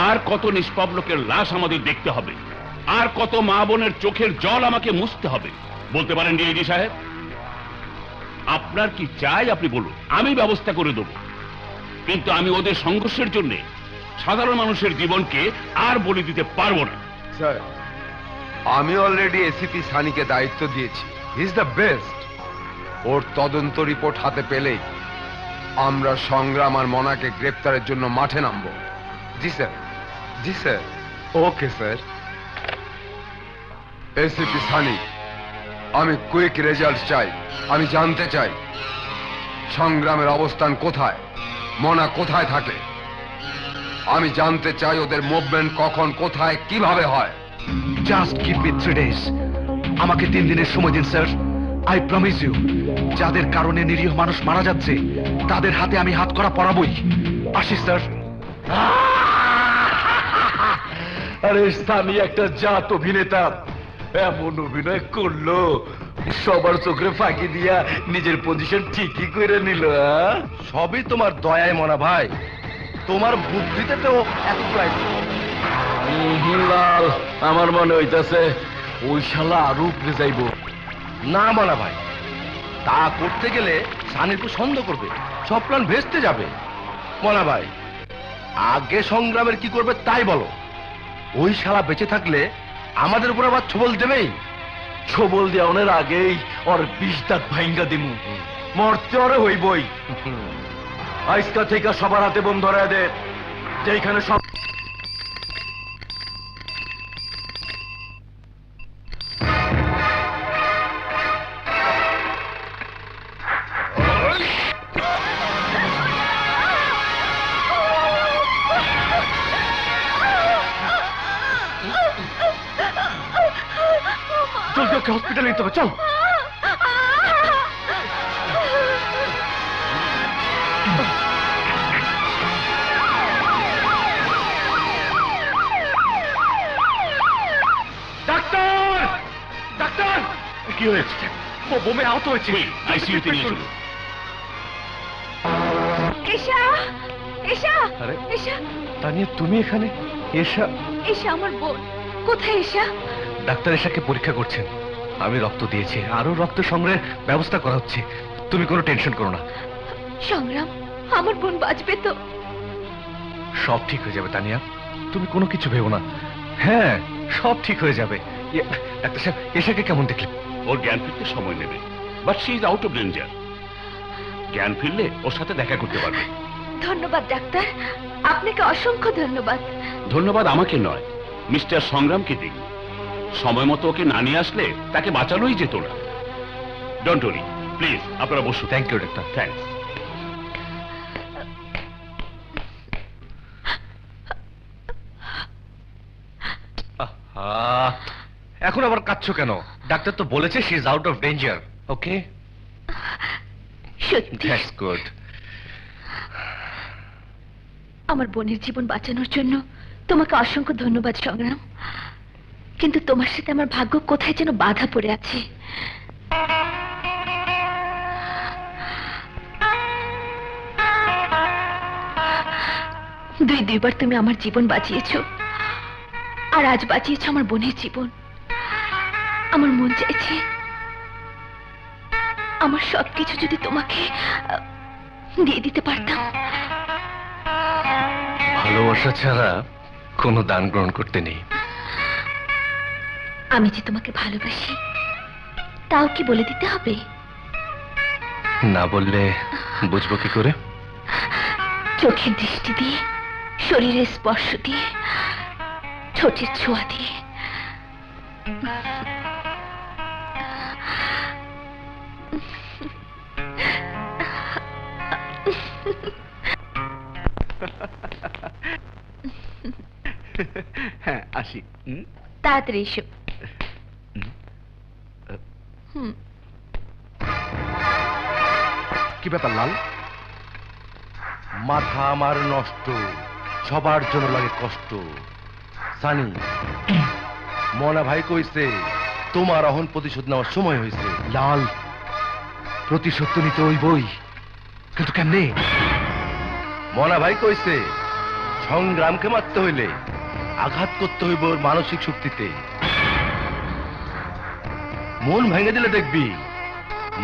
আর কত নিষ্পাপ লোকের লাশ আমাদের দেখতে হবে, আর কত মা বোনের চোখের জল আমাকে মুছতে হবে, বলতে পারেন ডিআইজি সাহেব? আপনার কি চাই আপনি বলুন, আমি ব্যবস্থা করে দেব। কিন্তু আমি ওদের সংঘর্ষের জন্য সাধারণ মানুষের জীবনকে আর বলি দিতে পারবো না। স্যার, আমি অলরেডি এসিপি সানিকে দায়িত্ব দিয়েছি। He is the best. ওর তদন্ত রিপোর্ট হাতে পেলেই আমরা সংগ্রাম আর মনাকে গ্রেপ্তারের জন্য মাঠে নামব। জি স্যার, জি sir. Okay sir. ACP Sunny, আমি কুইক রেজাল্ট চাই। আমি জানতে চাই সংগ্রামের অবস্থান কোথায়, মনা কোথায় থাকে। আমি জানতে চাই ওদের মুভমেন্ট কখন, কোথায়, কিভাবে হয়। Just keep it 3 days। আমাকে 3 দিনের সময় দিন স্যার। আই প্রমিস ইউ, যাদের কারণে নিরীহ মানুষ মারা যাচ্ছে তাদের হাতে আমি হাত করা পরাবই। আসি স্যার। আরে সানি একটা জাত অভিনেতা, এমন অভিনয় করলো সবার চোখে ফাঁকি দিয়া নিজের পজিশন ঠিকই করে নিল। সবই তোমার দয়ায় মনা ভাই, তোমার বুদ্ধিতে তো এত প্রায়। লাল, আমার মনে হইতাছে ওই শালা আরো উপরে যাইব। না মনা ভাই, তা করতে গেলে সানিরপুর সন্দেহ করবে, সব প্ল্যান ভেস্তে যাবে। মনা ভাই, আগে সংগ্রামের কি করবে তাই বলো। ওই শালা বেঁচে থাকলে আমাদের উপর আবার ছবল দেবেই। ছবল দেওয়ার আগেই ওর 20 দাঁত ভাঙ্গা দিমু, মরতে ওরে হইবই। আজকা থেকে সবার হাতে বোম ধরায় দে, যেখানে সব জলদি ওকে হসপিটালে নিতে হবে, চল। ডাক্তার, ডাক্তার, কি হয়েছে? ও বোমে আহত হয়েছে, আইসিইউতে নিয়ে চলো। এশা, এশা, আরে এশা, তানিয়া তুমি এখানে? এশা, এশা আমার বোন। কোথায় এশা? ডাক্তার এশাকে পরীক্ষা করছেন, আমি রক্ত দিয়েছি, আরো রক্ত সংগ্রহের ব্যবস্থা করা হচ্ছে। তুমি কোনো টেনশন করো না। সংগ্রাম, আমার বোন বাঁচবে তো? সব ঠিক হয়ে যাবে তানিয়া, তুমি কোনো কিছু ভেবো না। হ্যাঁ, সব ঠিক হয়ে যাবে। ডাক্তার সাহেব, এশাকে কেমন দেখলেন? ওর জ্ঞান ফিরতে সময় নেবে, but she is out of danger. জ্ঞান ফিরলে ওর সাথে দেখা করতে পারবে। ধন্যবাদ ডাক্তার, আপনাকে অসংখ্য ধন্যবাদ। ধন্যবাদ আমাকে নয়, মিস্টার সংগ্রামকে দিন। সময় মতো ওকে না নিয়ে আসলে তাকে বাঁচানোই যেত না। ডোন্ট ওয়ারি, প্লিজ আপনারা বসুন। Thank you doctor. থ্যাঙ্কস। এখন আবার কাঁদছো কেন? ডাক্তার তো বলেছে she is out of danger. Okay, সত্যি দ্যাটস গুড। আমার বোনের জীবন বাঁচানোর জন্য তোমাকে অসংখ্য ধন্যবাদ সংগ্রাম, কিন্তু তোমার সাথে আমার ভাগ্য কোথায় যেন বাধা পড়ে আছে। দুইবার তুমি আমার জীবন বাঁচিয়েছো, আর আজ বাঁচিয়েছো আমার বোনের জীবন। আমার মন চাইছে আমার সবকিছু যদি তোমাকে দিয়ে দিতে পারতাম। ভালোবাসা ছাড়া কোনো দান গ্রহণ করতে নেই। আমি যে তোমাকে ভালোবাসি তাও কি বলে দিতে হবে? না বললে বুঝবো কি করে? চোখের দৃষ্টি দিয়ে, শরীরের স্পর্শ দিয়ে, ঠোঁটের ছোঁয়া দিয়ে। হ্যাঁ, আসি। তাড়াতাড়ি এসো। কি ব্যাপার লাল? মাথা আমার নষ্ট, সবার জন্য লাগে কষ্ট। সানি, মনা ভাই কইছে তোমার অহন প্রতিশোধ নেওয়ার সময় হয়েছে। লাল, প্রতিশোধ তো নিতে হইবই, কিন্তু কেমনে? মনা ভাই কইছে সংগ্রামকে মারতে হইলে আঘাত করতে হইব ওর মানসিক শক্তিতে। মন ভেঙে দিলে দেখবি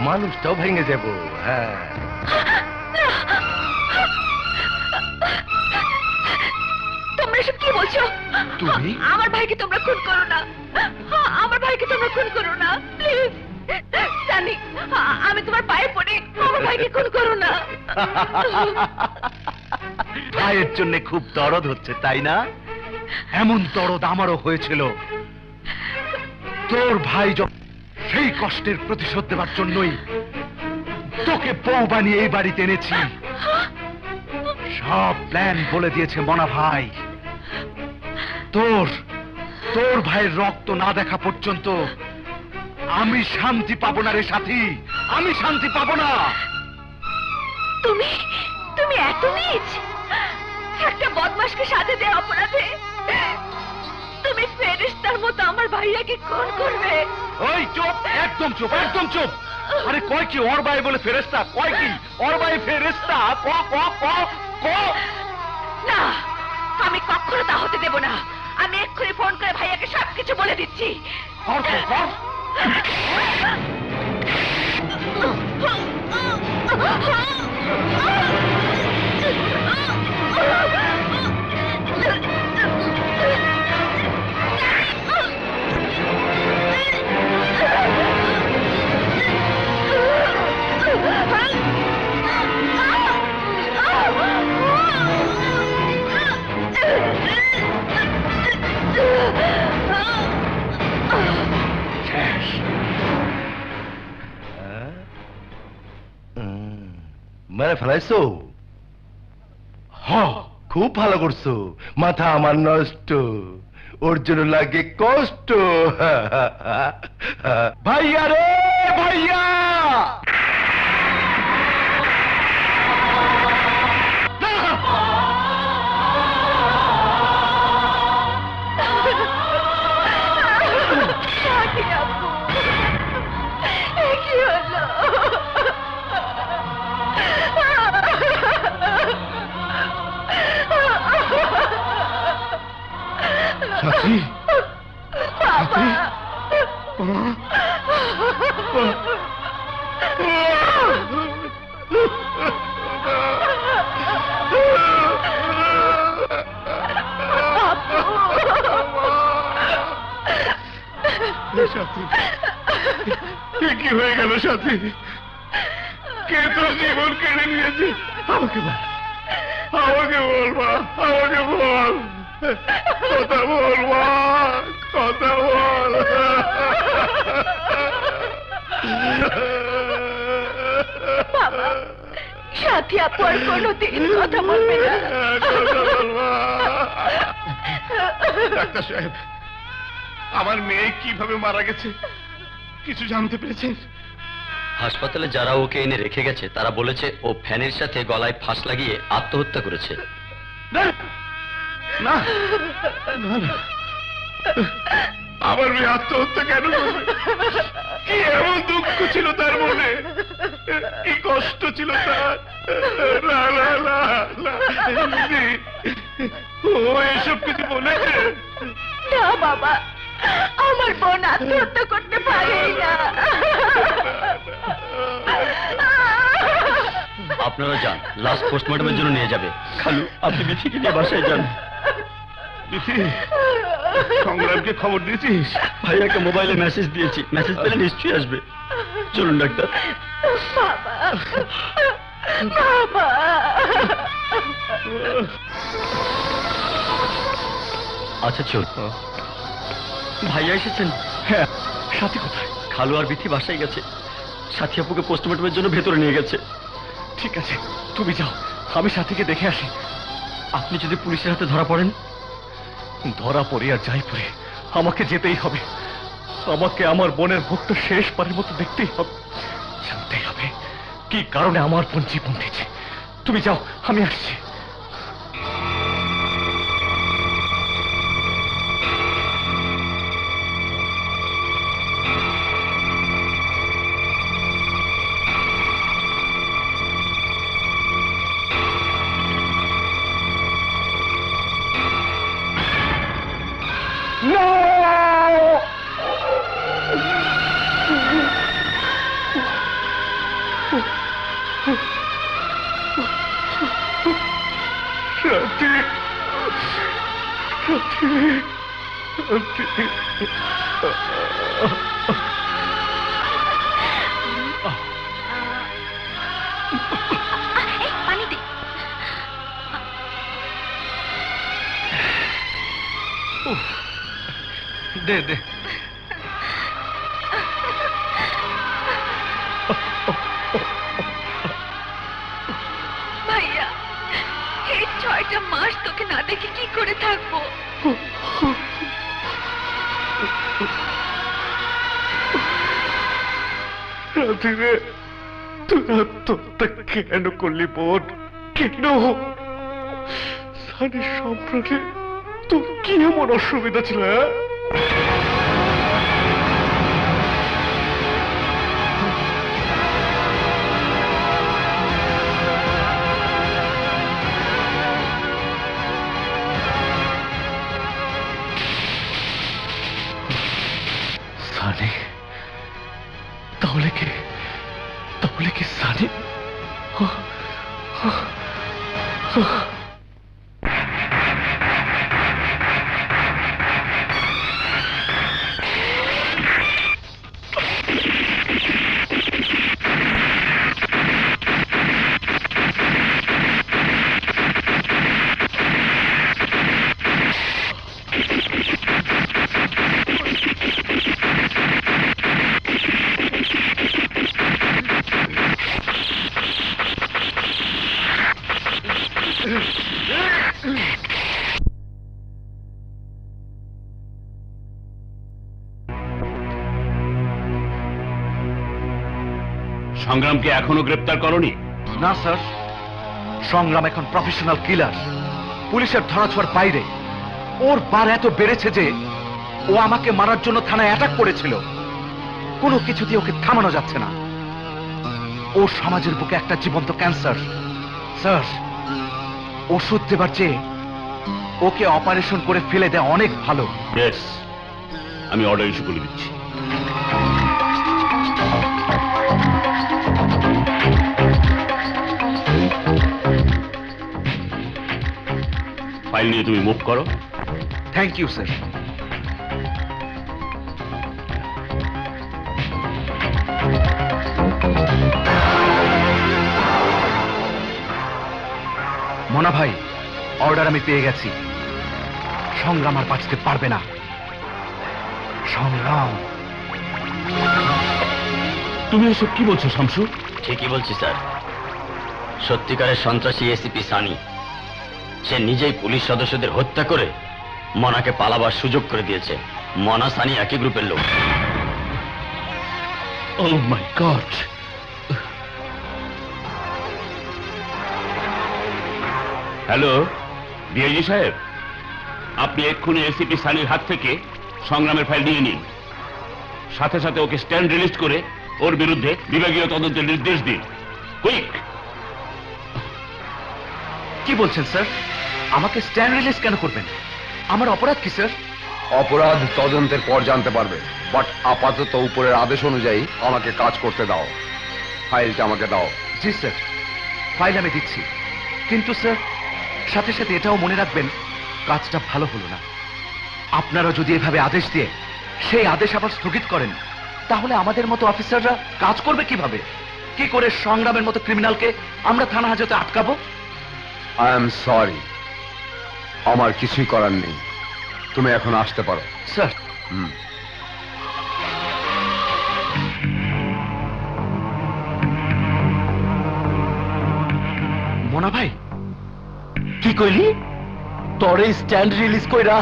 মানুষটাও ভেঙে যাব। হ্যাঁ, তোমরা সব কি বলছো? তুমি? আমার ভাইকে তোমরা খুন করো না, আমার ভাইকে তোমরা খুন করো না প্লিজ। জানি আমি তোমার পায়ে পড়ি, আমার ভাইকে খুন করো না। ভাইয়ের জন্য খুব দরদ হচ্ছে, তাই না? এমন দরদ আমারও হয়েছিল। তোর ভাই সেই কষ্টের প্রতিশোধ দেওয়ার জন্যই তোকে বউ বানিয়ে এই বাড়িতে এনেছি। সব প্ল্যান বলে দিয়েছে মনা ভাই। তোর ভাইয়ের রক্ত না দেখা পর্যন্ত আমি শান্তি পাবো না রে সাথী, আমি শান্তি পাবো না। তুমি তুমি এত নীচ, একটা বদমাশকে সাথে দেওয়া অপরাধে তুমি ফেরেশতার মতো আমার ভাইয়াকে খুন করবে? ওই চুপ, একদম চুপ, একদম চুপ। আরে কয় কি ওর ভাই বলে ফেরেশতা? কয় কি ওর ভাই ফেরেশতা? ক ক ক ক না, আমি কখনো তা হতে দেব না। আমি এক্ষুনি ফোন করে ভাইয়াকে সবকিছু বলে দিচ্ছি। মেরে ফেলাইছো? খুব ভালো করছো, মাথা আমার নষ্ট, ওর জন্য লাগে কষ্ট। ভাইয়া রে ভাইয়া, সাথী সাথী, সাথী কি হয়ে গেল সাথী? কে তোর জীবন কেড়ে নিয়েছে? আমাকে বল, আমাকে বল মা, আমাকে বল, কথা বল মা, কথা বল। বাবা, সাথী আপু আর কোনোদিন কথা বলবে না। কথা বল মা। ডাক্তার সাহেব, আমার মেয়ে কিভাবে মারা গেছে কিছু জানতে পেরেছেন? হাসপাতালে যারা ওকে এনে রেখে গেছে তারা বলেছে ও ফ্যানের সাথে গলায় ফাঁস লাগিয়ে আত্মহত্যা করেছে। না না না, আমার মেয়ে আত্মহত্যা কেন করবে? কি এমন দুঃখ ছিল তার মনে, কি কষ্ট ছিল তার? না না না না, ও এসব কিছু বলেছে? না বাবা, আমার বোন আত্মহত্যা করতে পারে না। আপনারা যান, লাস্ট পোস্টমর্টমের জন্য নিয়ে যাবে। খালু, আপনি বিথিকে নিয়ে বাসায় যান। বিথি, সংগ্রামকে খবর দিয়েছিস? ভাইয়াকে মোবাইলে মেসেজ দিয়েছি, মেসেজ পেলে নিশ্চয়ই আসবে। চলুন ডাক্তার। বাবা বাবা, আচ্ছা চল। ভাইয়া এসেছেন? হ্যাঁ, সাথী কোথায়? খালু আর বিথি বাসায় গেছে, সাথী আপুকে পোস্টমর্টমের জন্য ভেতরে নিয়ে গেছে। ঠিক আছে, তুমি যাও, আমি সাথীকে দেখে আসি। আপনি যদি পুলিশের হাতে ধরা পড়েন? ধরা পড়ে আর যাই পড়ে আমাকে যেতেই হবে। আমাকে আমার বোনের ভক্ত শেষবারের মতো দেখতেই হবে, জানতেই হবে কি কারণে আমার বোন জীবন দিয়েছে। তুমি যাও, আমি আসছি। পানি দে। দে দে। ভাইয়া, এই 6টা মাস তোকে না দেখে কি করে থাকবো? রাধিরে, তুই আত্মহত্যা কেন করলি বোন? কেন? সানির সম্পর্কে তোর কি এমন অসুবিধা ছিল? তাহলে কি সানি? সংগ্রামকে এখনো গ্রেপ্তার করনি? না স্যার, সংগ্রাম এখন প্রফেশনাল কিলার, পুলিশের ধরাছোঁয়ার বাইরে। ওর বার এত বেড়েছে যে ও আমাকে মারার জন্য থানায় অ্যাটাক করেছিল। কোনো কিছু দিয়ে ওকে থামানো যাচ্ছে না। ও সমাজের বুকে একটা জীবন্ত ক্যান্সার। স্যার, ওষুধ দেবার চেয়ে ওকে অপারেশন করে ফেলে দেওয়া অনেক ভালো। বেশ, আমি অর্ডার ইস্যু করে দিচ্ছি। ফাইল নিয়ে তুমি মুভ করো। Thank you sir. মনা ভাই, অর্ডার আমি পেয়ে গেছি। সংগ্রাম আর বাঁচতে পারবে না। সংগ্রাম। তুমি এসব কি বলছো শামসু? ঠিকই বলছি স্যার। সত্যিকারের সন্ত্রাসী এসিপি সানি, সে নিজেই পুলিশ সদস্যদের হত্যা করে মনাকে পালাবার সুযোগ করে দিয়েছে। মনা সানি একই গ্রুপের লোক। ও মাই গড! হ্যালো ডিআইজি সাহেব, আপনি এক্ষুনি এসিপি সানির হাত থেকে সংগ্রামের ফাইল নিয়ে নিন। সাথে সাথে ওকে স্ট্যান্ড রিলিজ করে ওর বিরুদ্ধে বিভাগীয় তদন্তের নির্দেশ দিন। কুইক! কি বলছেন স্যার? আমাকে স্ট্যান্ড রিলিজ কেন করবেন? আমার অপরাধ কি স্যার? অপরাধ তদন্তের পর জানতে পারবে, বাট আপাতত উপরের আদেশ অনুযায়ী আমাকে কাজ করতে দাও। ফাইলটা আমাকে দাও। জি স্যার, ফাইল আমি দিচ্ছি। কিন্তু স্যার, সাথে সাথে এটাও মনে রাখবেন, কাজটা ভালো হলো না। আপনারা যদি এভাবে আদেশ দিয়ে সেই আদেশ আবার স্থগিত করেন, তাহলে আমাদের মতো অফিসাররা কাজ করবে কিভাবে? কি করে সংগ্রামের মতো ক্রিমিনালকে আমরা থানা হাজতে আটকাবো? আই এম সরি, আমার কিছুই করার নেই। তুমি এখন আসতে পারো। স্যার, মোনা ভাই, কি কইলি? তোরে স্ট্যান্ড রিলিজ কইরা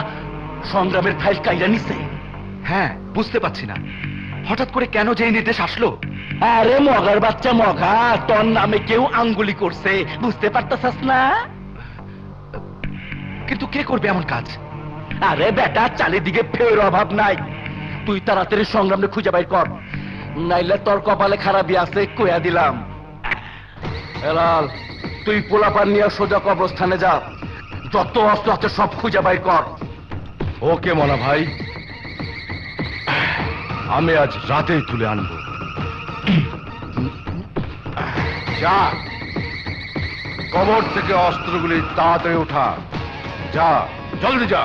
সংগ্রামের ফাইল কাইরা নিছে? হ্যাঁ, বুঝতে পারছি না হঠাৎ করে কেন যে এই নির্দেশ আসলো। আরে মগার বাচ্চা মগা, তোর নামে কেউ আঙ্গুলি করছে, বুঝতে পারতাছস না? কিন্তু কে করবে এমন কাজ? আরে বেটা, চারিদিকে ফের অভাব নাই। তুই তাড়াতাড়ি সংগ্রামে খুঁজে বাইর কর, নাইলে তোর কপালে খারাপই আছে, কইয়া দিলাম। হেলাল, তুই পোলাপান নিয়ে সোজা কবরস্থানে যা, যত অস্ত্র আছে সব খুঁজে বাইর কর। ওকে মনা ভাই, আমি আজ রাতেই তুলে আনবো। যা, কবর থেকে অস্ত্রগুলি তাড়াতাড়ি উঠা। যা, জলদি যা।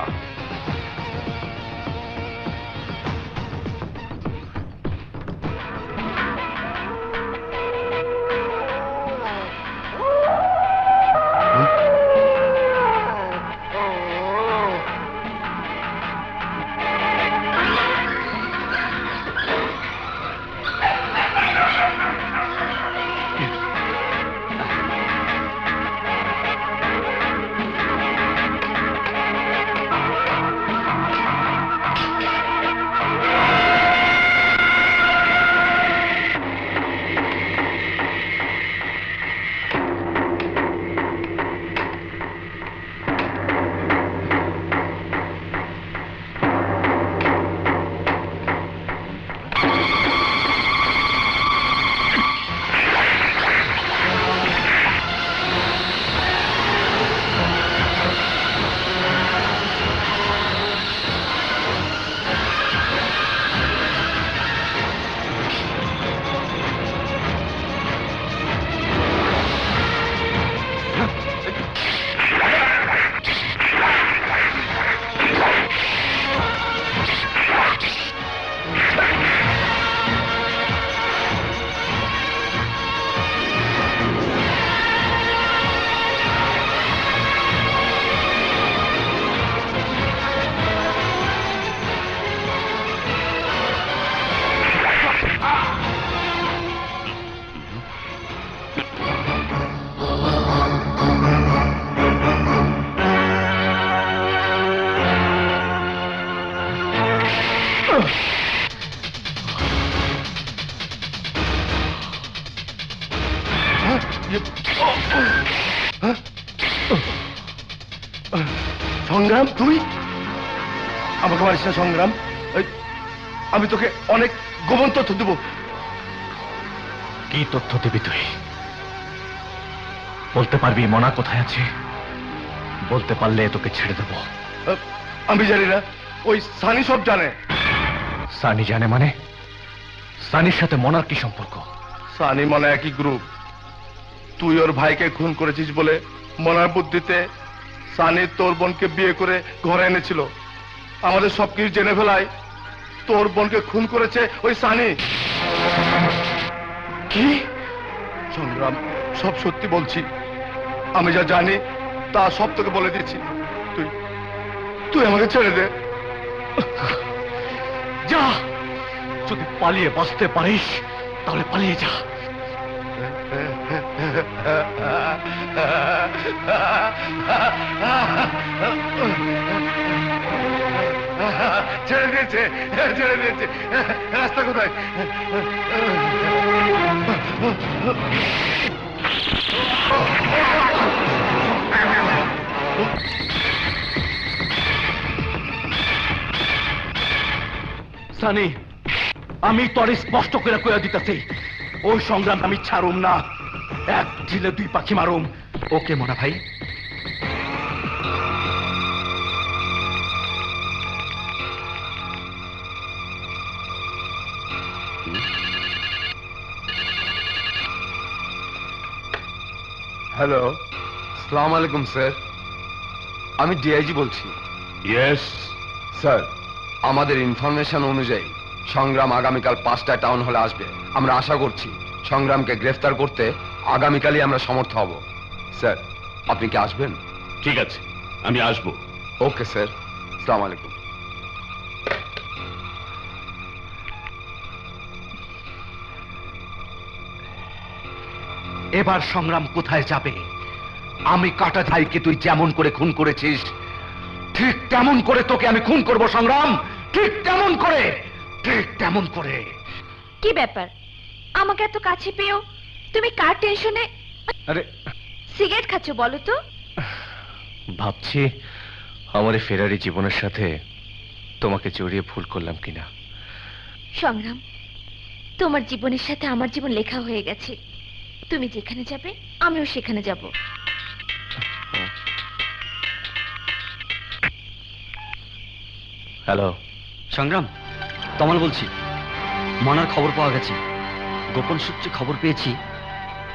সংগ্রাম, তুই আমাকে মারিস না সংগ্রাম। আমি তোকে অনেক গোপন তথ্য দেব। কি তথ্য দিবি তুই? বলতে পারবি মনা কোথায় আছে? বলতে পারলে তোকে ছেড়ে দেব। আমি জানি না, ওই সানি সব জানে। সানি জানে মানে? সানির সাথে মনার কি সম্পর্ক? সানি মনে একই গ্রুপ। তুই ওর ভাইকে খুন করেছিস বলে মনার বুদ্ধিতে সানি তোর বোনকে বিয়ে করে ঘরে এনেছিল। আমাদের সবকিছু জেনে ফেলায় তোর বোনকে খুন করেছে ওই সানি। কি? সংগ্রাম, সব সত্যি বলছি। আমি যা জানি তা সব তোকে বলে দিচ্ছি। তুই তুই আমাকে ছেড়ে দে। যা, যদি পালিয়ে বাঁচতে পারিস তাহলে পালিয়ে যা। ছেড়ে দিয়েছে, ছেড়ে দিয়েছে। রাস্তা কোথায়? সানি, আমি তোর স্পষ্ট করে কইয়া দিতেছি, ওই সংগ্রাম আমি ছাড়ুম না। এক ঢিলে দুই পাখি মারুম। ওকে মনা ভাই? হ্যালো, আসসালামু আলাইকুম স্যার। আমি ডিআইজি বলছি। ইয়েস স্যার, আমাদের ইনফরমেশন অনুযায়ী সংগ্রাম আগামীকাল 5টায় টাউন হলে আসবে। আমরা আশা করছি সংগ্রামকে গ্রেফতার করতে আগামীকালই আমরা সমর্থ হব। স্যার, আপনি কি আসবেন? ঠিক আছে, আমি আসবো। ওকে স্যার, আসসালামু আলাইকুম। এবার সংগ্রাম কোথায় যাবে? আমি কাটা ভাইকে তুই যেমন করে খুন করেছিস, ঠিক তেমন করে তোকে আমি খুন করব সংগ্রাম। ঠিক তেমন করে, ঠিক তেমন করে। কি ব্যাপার, আমাকে এত কাছে পেয়েও তুমি কার টেনশনে আরে সিগারেট খাচ্ছ বলো তো? ভাবছি আমার এই ফেরারি জীবনের সাথে তোমাকে জড়িয়ে ভুল করলাম কিনা। সংগ্রাম, তোমার জীবনের সাথে আমার জীবন লেখা হয়ে গেছে। তুমি যেখানে যাবে আমিও সেখানে যাব। হ্যালো সংগ্রাম, তমাল বলছি। মনার খবর পাওয়া গেছে। গোপন সূত্রে খবর পেয়েছি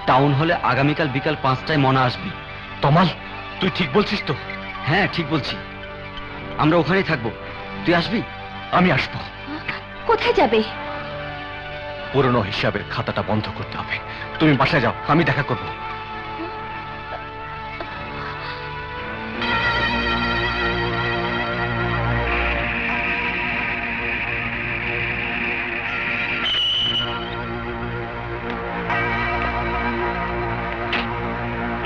টাউন হলে আগামীকাল বিকাল 5টায় মনা আসবে। তমাল, তুই ঠিক বলছিস তো? হ্যাঁ, ঠিক বলছি। আমরা ওখানেই থাকবো। তুই আসবি? আমি আসবো। কোথায় যাবে? পুরনো হিসাবের খাতাটা বন্ধ করতে হবে। তুমি বাসায় যাও, আমি দেখা করব।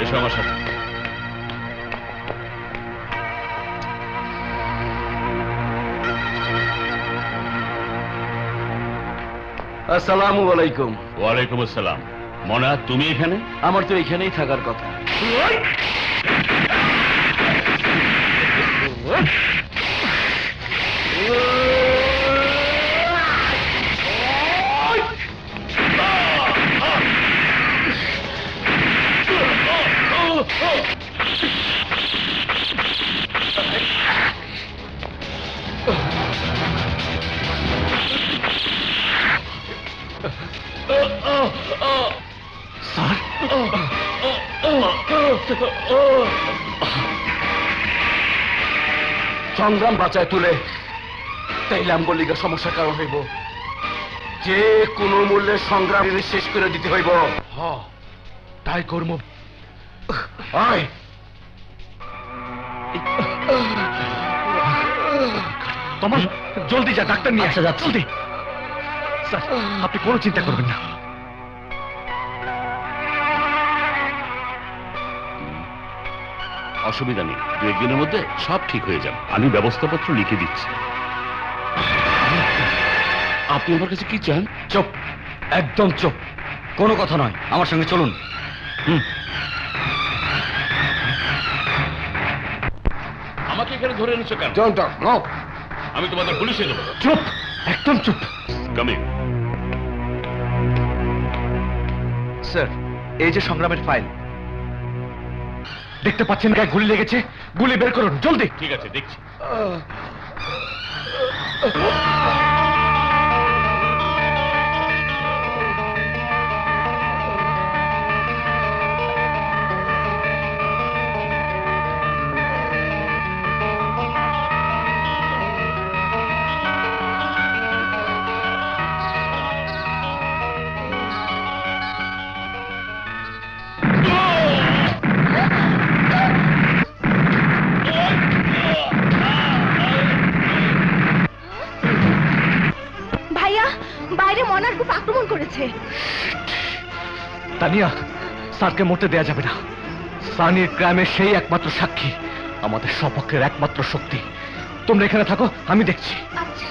এসো আমার সাথে। আসসালামু আলাইকুম। ওয়ালাইকুম আসসালাম। মনা, তুমি এখানে? আমার তো এখানেই থাকার কথা। সংগ্রাম বাঁচায় তুলে তাইলাম বলিকে সমস্যার কারণ হইব। যে কোনো মূল্যে সংগ্রাম শেষ করে দিতে হইব। তাই কর্ম। আয় তোমার জলদি যা, ডাক্তার নিয়ে আসা যাচ্ছে। জলদি স্যার, আপনি কোনো চিন্তা করবেন না। অসুবিধা নেই, 2 একদিনের মধ্যে সব ঠিক হয়ে যাবে। আমি ব্যবস্থাপত্র লিখে দিচ্ছি। আপনি আমার কাছে কি চান? চুপ, একদম চুপ। কোনো কথা নয়, আমার সঙ্গে চলুন। আমাকে এখানে ধরে এনেছো কেন? Don't talk, no. আমি তোমাদের পুলিশে দেবো। চুপ, একদম চুপ। Come in. স্যার, এই যে সংগ্রামের ফাইল। দেখতে পাচ্ছেন গায়ে গুলি লেগেছে? গুলি বের করুন জলদি। ঠিক আছে, দেখছি। ভাইয়া, বাইরে মনার খুব আক্রমণ করেছে। তানিয়া, স্যারকে মরতে দেয়া যাবে না। সানির ক্রাইমের সেই একমাত্র সাক্ষী, আমাদের সপক্ষের একমাত্র শক্তি। তোমরা এখানে থাকো, আমি দেখছি। আচ্ছা।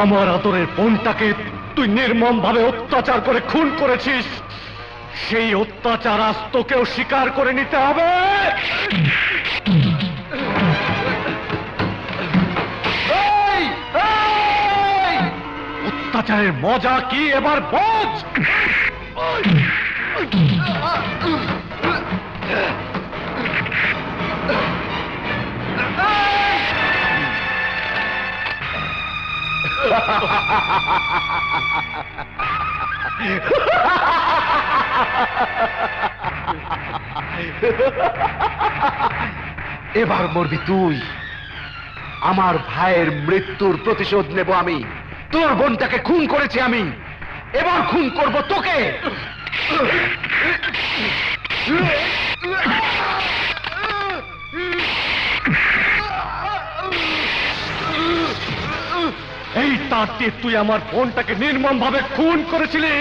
আমার আদরের বোনটাকে তুই নির্মম ভাবে অত্যাচার করে খুন করেছিস, সেই অত্যাচার আজ তোকেও স্বীকার করে নিতে হবে। অত্যাচারের মজা কি এবার বোঝ। এবার মরবি তুই। আমার ভাইয়ের মৃত্যুর প্রতিশোধ নেব আমি। তোর বোনটাকে খুন করেছি আমি, এবার খুন করব তোকে। এই তার দিয়ে তুই আমার বোনটাকে নির্মম ভাবে খুন করেছিলি।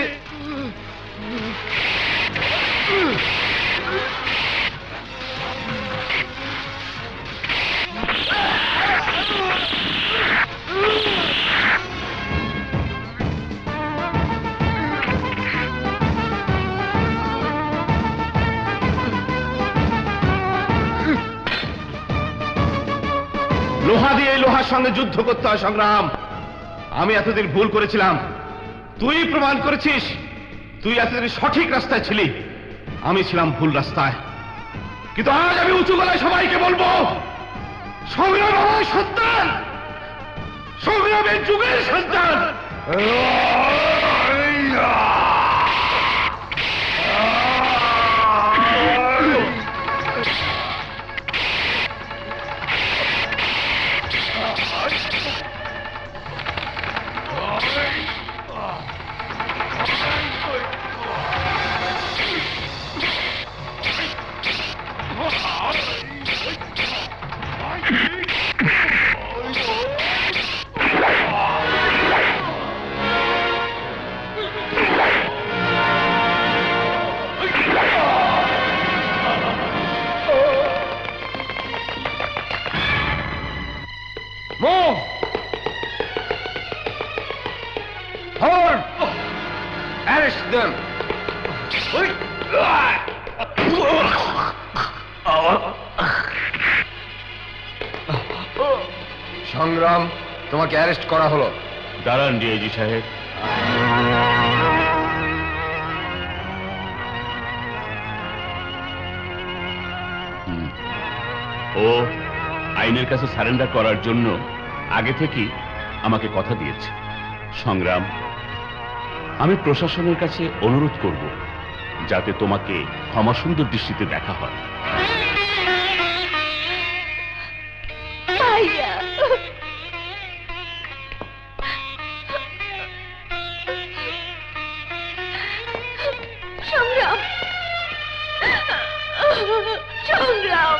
লোহা দিয়ে লোহার সঙ্গে যুদ্ধ করতে হয় সংগ্রাম। আমি এতদিন ভুল করেছিলাম, তুই প্রমাণ করেছিস তুই এতদিন সঠিক রাস্তায় ছিলি, আমি ছিলাম ভুল রাস্তায়। কিন্তু আজ আমি উঁচু গলায় সবাইকে বলবো, সংগ্রাম আমার সন্তান, সংগ্রামের যুগের সন্তান। Arrest them! সংগ্রাম, তোমাকে অ্যারেস্ট করা হলো। দাঁড়ান ডিআইজি সাহেব। ও আইনের কাছে সারেন্ডার করার জন্য আগে থেকেই আমাকে কথা দিয়েছে। সংগ্রাম, আমি প্রশাসনের কাছে অনুরোধ করব যাতে তোমাকে ক্ষমাসুন্দর দৃষ্টিতে দেখা হয়। সংগ্রাম, সংগ্রাম।